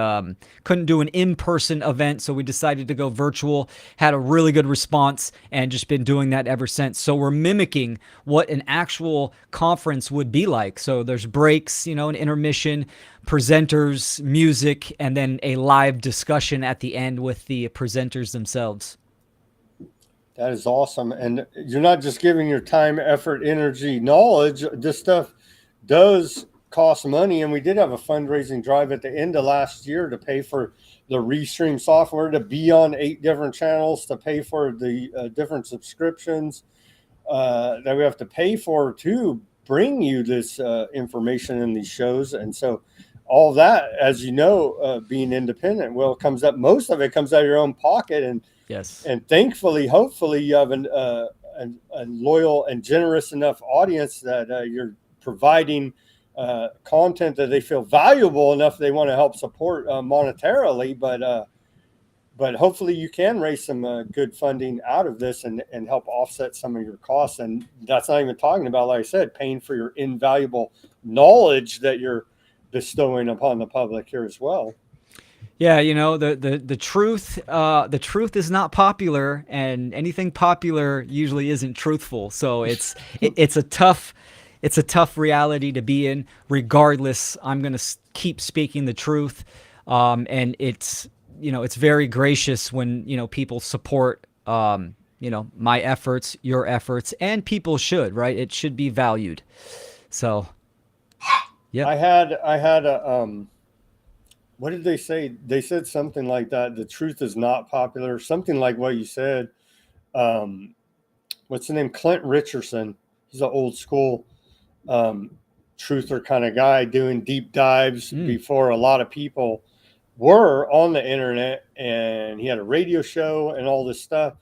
couldn't do an in-person event. So we decided to go virtual, had a really good response, and just been doing that ever since. So we're mimicking what an actual conference would be like. So there's breaks, an intermission, presenters, music, and then a live discussion at the end with the presenters themselves. That is awesome. And you're not just giving your time, effort, energy, knowledge. This stuff does cost money. And we did have a fundraising drive at the end of last year to pay for the Restream software, to be on 8 different channels, to pay for the different subscriptions that we have to pay for to bring you this information in these shows. And so all that, as you know, being independent, most of it comes out of your own pocket. And yes, and thankfully, hopefully, you have a loyal and generous enough audience that you're providing content that they feel valuable enough they want to help support monetarily. But hopefully, you can raise some good funding out of this and help offset some of your costs. And that's not even talking about, like I said, paying for your invaluable knowledge that you're bestowing upon the public here as well. Yeah, the truth is not popular, and anything popular usually isn't truthful. So it's a tough reality to be in. Regardless, I'm going to keep speaking the truth. And it's, it's very gracious when, people support, my efforts, your efforts, and people should, right? It should be valued. So, yeah. I had a, what did they say? They said something like that. The truth is not popular. Something like what you said. What's the name? Clint Richardson. He's an old school truther kind of guy doing deep dives before a lot of people were on the internet, and he had a radio show and all this stuff.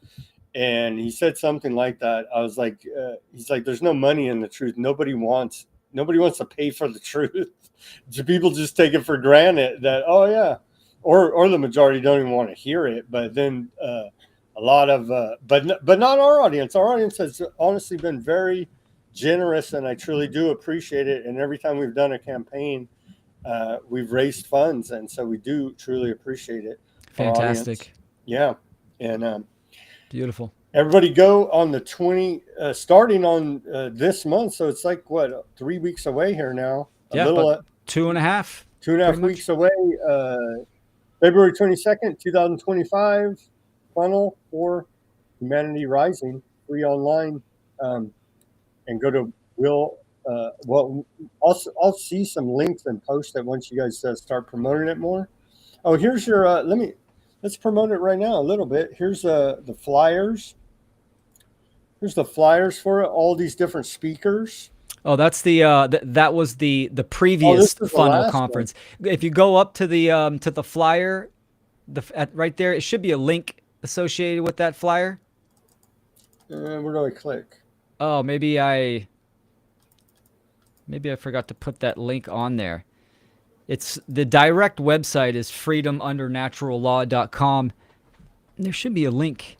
And he said something like that. I was like, he's like, there's no money in the truth. Nobody wants to pay for the truth. People just take it for granted that, oh yeah, or the majority don't even want to hear it. But then a lot of, but not our audience. Our audience has honestly been very generous, and I truly do appreciate it. And every time we've done a campaign, we've raised funds, and so we do truly appreciate it. Fantastic. Yeah, and beautiful. Everybody go on the 20, starting on this month. So it's like what, 3 weeks away here now. Yeah, little, 2.5. 2.5 weeks away. February 22nd, 2025. Funnel for Humanity Rising, free online, and go to I'll see some links and post it once you guys start promoting it more. Oh, here's your let's promote it right now a little bit. Here's the flyers. Here's the flyers for it, all these different speakers. Oh, that's the that was the previous funnel conference. One. If you go up to the flyer, right there, it should be a link associated with that flyer. Where do I click? Oh, maybe I forgot to put that link on there. It's the direct website is freedomundernaturallaw.com. And there should be a link.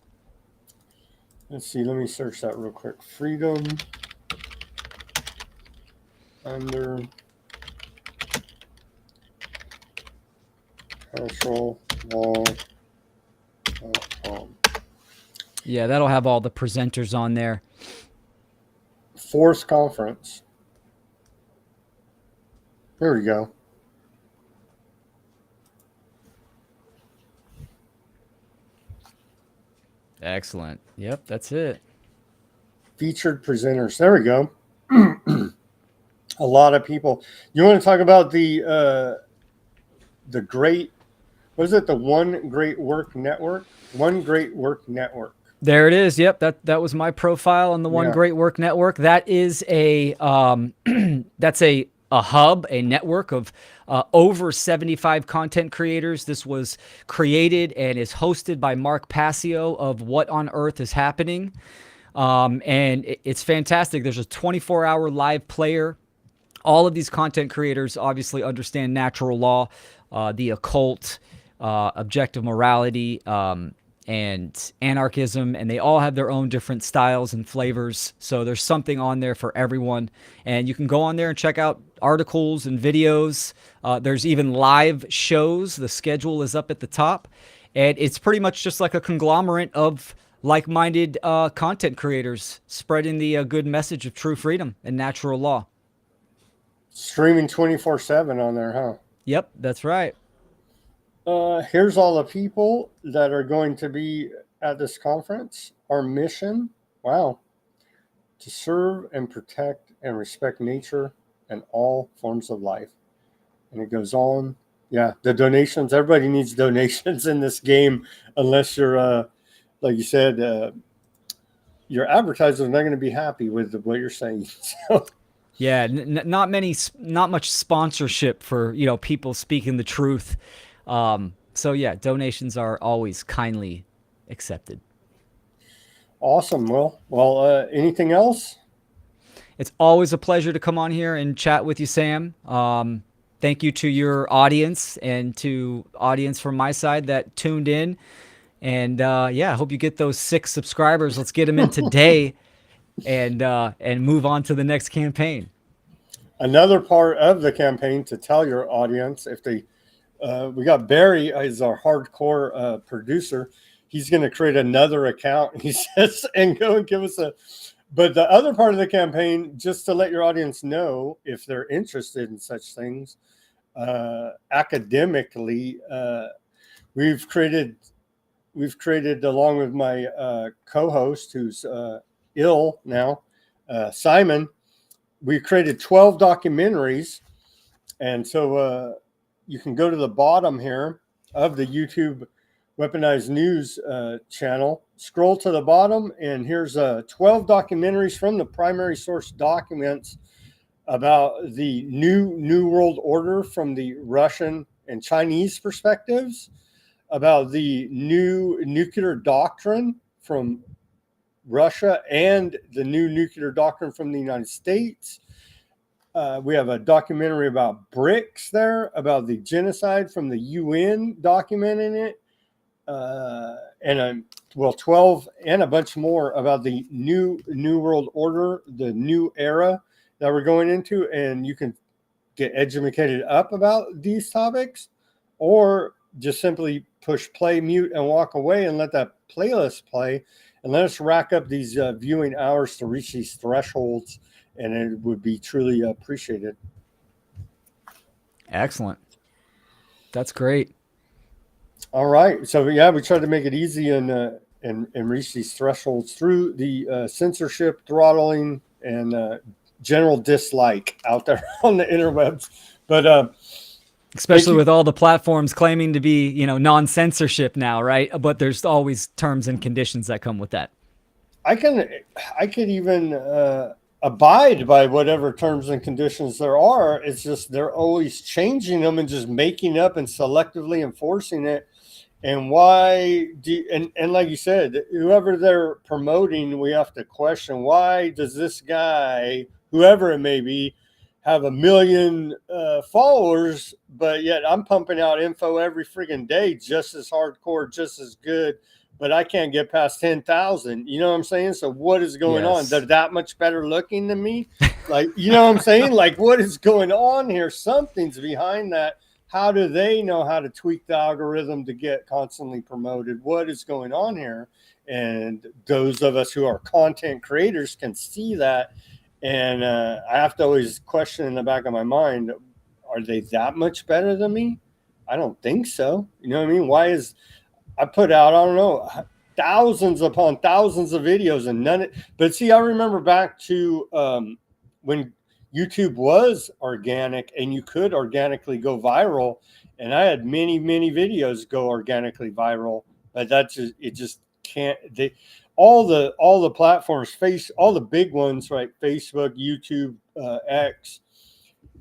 Let's see. Let me search that real quick. Freedom under natural law.com. Yeah, that'll have all the presenters on there. 4th conference. There we go. Excellent. Yep, that's it. Featured presenters. There we go. A lot of people. You want to talk about the great, what is it? The One Great Work Network? One Great Work Network. There it is. Yep, that was my profile on the One Great Work Network. That is a that's a hub, a network of over 75 content creators. This was created and is hosted by Mark Passio of What on Earth is Happening. And it's fantastic. There's a 24-hour live player. All of these content creators obviously understand natural law, the occult, objective morality, and anarchism, and they all have their own different styles and flavors. So there's something on there for everyone, and you can go on there and check out articles and videos. There's even live shows. The schedule is up at the top, and it's pretty much just like a conglomerate of like-minded content creators spreading the good message of true freedom and natural law. Streaming 24/7 on there, huh? Yep, that's right. Here's all the people that are going to be at this conference. Our mission, wow, to serve and protect and respect nature and all forms of life. And it goes on. Yeah, the donations. Everybody needs donations in this game, unless you're, like you said, your advertisers are not going to be happy with what you're saying. So. Yeah, not much sponsorship for people speaking the truth. So yeah, donations are always kindly accepted. Awesome. Well, anything else? It's always a pleasure to come on here and chat with you, Sam. Thank you to your audience and to audience from my side that tuned in. And yeah, I hope you get those 6 subscribers. Let's get them in today and move on to the next campaign. Another part of the campaign to tell your audience, if they we got Barry as our hardcore producer. He's going to create another account, he says, and go and give us but the other part of the campaign, just to let your audience know, if they're interested in such things, academically. We've created along with my co-host who's ill now, Simon. We created 12 documentaries, and so you can go to the bottom here of the YouTube Weaponized News channel, scroll to the bottom, and here's 12 documentaries from the primary source documents about the new world order from the Russian and Chinese perspectives, about the new nuclear doctrine from Russia and the new nuclear doctrine from the United States. We have a documentary about BRICS there, about the genocide from the UN documenting it, and 12 and a bunch more about the new world order, the new era that we're going into. And you can get educated up about these topics, or just simply push play, mute, and walk away and let that playlist play, and let us rack up these viewing hours to reach these thresholds, and it would be truly appreciated. Excellent. That's great. All right. So yeah, we tried to make it easy and reach these thresholds through the censorship, throttling, and general dislike out there on the interwebs. But especially with all the platforms claiming to be, you know, non-censorship now, right? But there's always terms and conditions that come with that. I could even abide by whatever terms and conditions there are. It's just they're always changing them and just making up and selectively enforcing it. And why do and like you said, whoever they're promoting, we have to question, why does this guy, whoever it may be, have 1 million followers, but yet I'm pumping out info every freaking day, just as hardcore, just as good, but I can't get past 10,000. You know what I'm saying? So what is going on? They're that much better looking than me? Like, you know what I'm saying? Like, what is going on here? Something's behind that. How do they know how to tweak the algorithm to get constantly promoted? What is going on here? And those of us who are content creators can see that. And I have to always question in the back of my mind, are they that much better than me? I don't think so. You know what I mean? Why is I put out, I don't know, thousands upon thousands of videos and none. But see, I remember back to when YouTube was organic and you could organically go viral. And I had many videos go organically viral, but it just can't. All the platforms, all the big ones, right? Facebook, YouTube, X,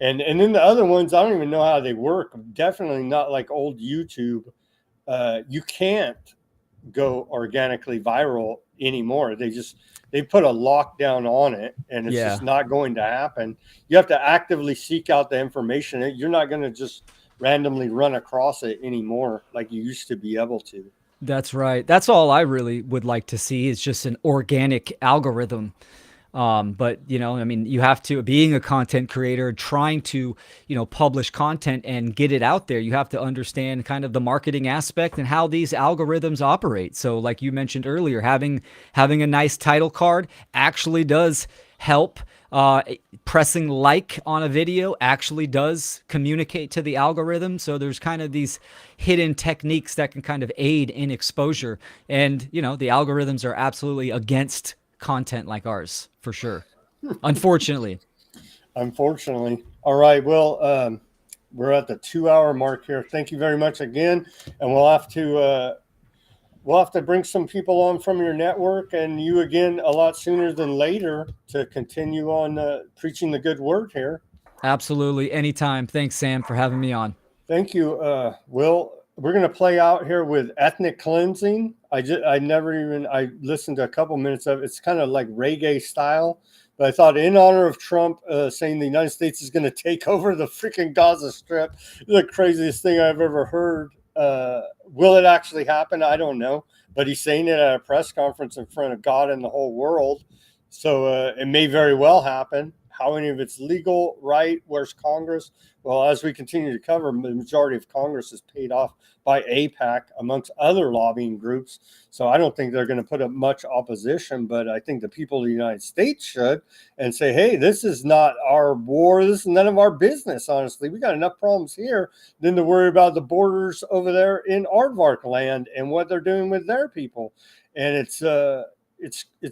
and then the other ones, I don't even know how they work. Definitely not like old YouTube. You can't go organically viral anymore. They put a lockdown on it, and it's just not going to happen. You have to actively seek out the information. You're not going to just randomly run across it anymore like you used to be able to. That's right. That's all I really would like to see is just an organic algorithm. But, you know, I mean, you have to, being a content creator, trying to, you know, publish content and get it out there, you have to understand kind of the marketing aspect and how these algorithms operate. So like you mentioned earlier, having a nice title card actually does help. Pressing like on a video actually does communicate to the algorithm. So there's kind of these hidden techniques that can kind of aid in exposure. And, you know, the algorithms are absolutely against content like ours, for sure. Unfortunately. All right. Well, we're at the 2-hour mark here. Thank you very much again. And we'll have to bring some people on from your network and you again a lot sooner than later to continue on preaching the good word here. Absolutely. Anytime. Thanks, Sam, for having me on. Thank you. Will, we're going to play out here with Ethnic Cleansing. I listened to a couple minutes of it. It's kind of like reggae style, but I thought in honor of Trump saying the United States is going to take over the freaking Gaza Strip, the craziest thing I've ever heard. Will it actually happen? I don't know, but he's saying it at a press conference in front of God and the whole world. So it may very well happen. how any of it's legal, right? Where's Congress? Well, as we continue to cover, the majority of Congress is paid off by AIPAC, amongst other lobbying groups. So I don't think they're going to put up much opposition, but I think the people of the United States should, and say, hey, this is not our war. This is none of our business, honestly. We got enough problems here than to worry about the borders over there in Aardvark land and what they're doing with their people. And it's a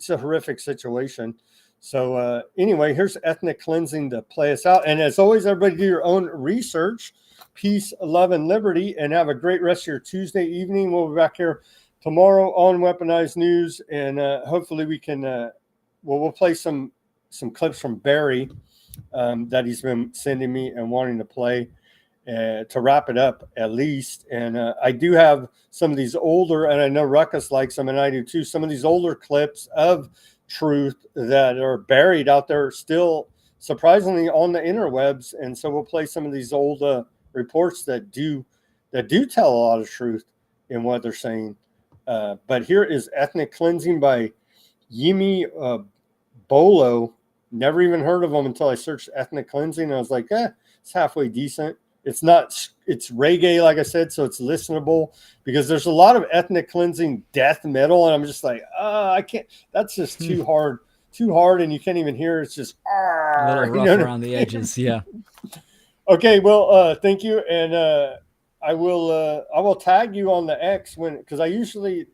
horrific situation. So anyway, here's ethnic cleansing to play us out. And as always, everybody do your own research. Peace, love, and liberty, and have a great rest of your Tuesday evening. We'll be back here tomorrow on Weaponized News, and hopefully we can, we'll play some clips from Barry that he's been sending me and wanting to play to wrap it up at least. And I do have some of these older, and I know Ruckus likes them, and I do too, some of these older clips of truth that are buried out there still, surprisingly, on the interwebs. And so we'll play some of these old reports that do tell a lot of truth in what they're saying. But here is Ethnic Cleansing by Yimi Bolo. Never even heard of them until I searched Ethnic Cleansing. I was like, it's halfway decent. It's reggae, like I said, so it's listenable, because there's a lot of ethnic cleansing death metal, and I'm just like, I can't. That's just too hard, and you can't even hear. It's just a little rough around the edges. Yeah. Okay, well, thank you, and I will tag you on the X because I usually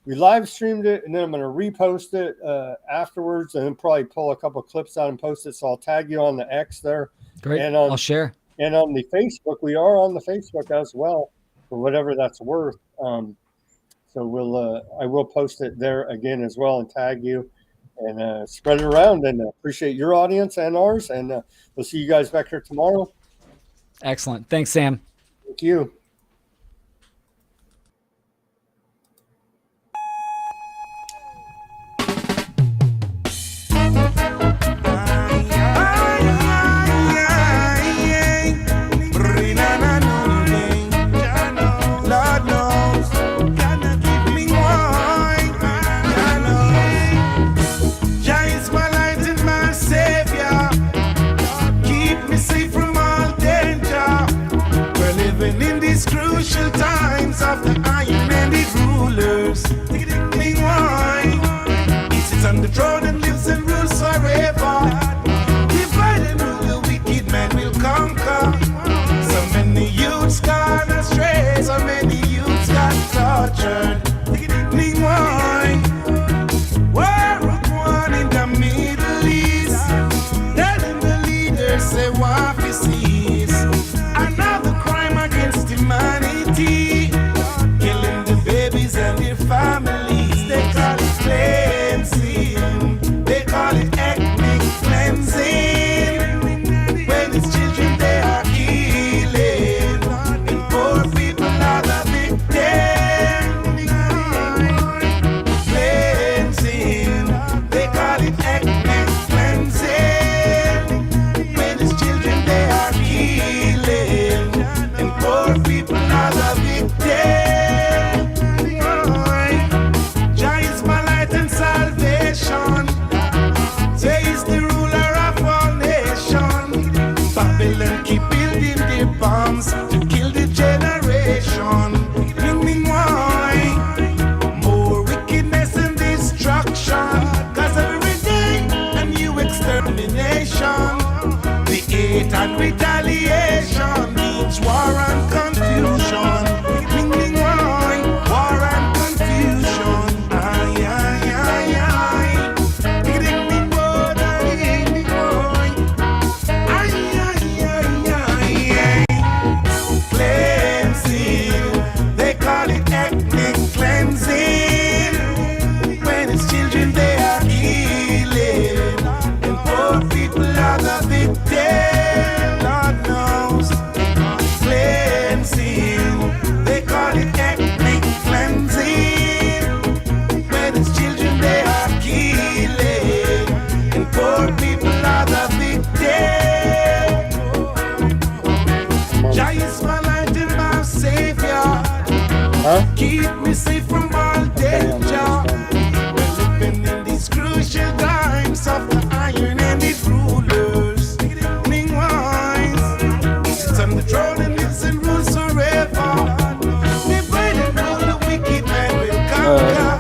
we live streamed it, and then I'm going to repost it afterwards, and then probably pull a couple clips out and post it. So I'll tag you on the X there. Great. And I'll share. And on the Facebook, we are on the Facebook as well, for whatever that's worth. So I will post it there again as well and tag you and spread it around, and appreciate your audience and ours. And we'll see you guys back here tomorrow. Excellent. Thanks, Sam. Thank you. Crucial times of the iron-handed rulers. Meanwhile, he sits on the throne and lives and rules forever. Divide and rule, the wicked man will conquer. So many youths gone astray, so many youths got tortured. Meanwhile, war one in the Middle East, telling the leaders say what we see. Another crime against humanity, killing the babies and their families. They call it cleansing, they call it ethnic cleansing. When it's children they are killing, and poor people are the victims. Cleansing, they call it ethnic cleansing. When it's children they are killing, and poor people are the victims. Jah is my light and salvation. Say he's the ruler of all nations. Babylon keep building their bombs to kill the generation. Meanwhile, more wickedness and destruction. Cause every day a new extermination. The hate and retaliation means war and confusion. War and confusion. Aye, aye, aye, aye. Cleansing, they call it ethnic cleansing. When it's children they are killing, and poor people are the victims. Lord knows. Cleansing, they call it ethnic cleansing. When it's children they are killing, and poor people are the victims. Jah is my light and my savior. Keep me safe from all conquer.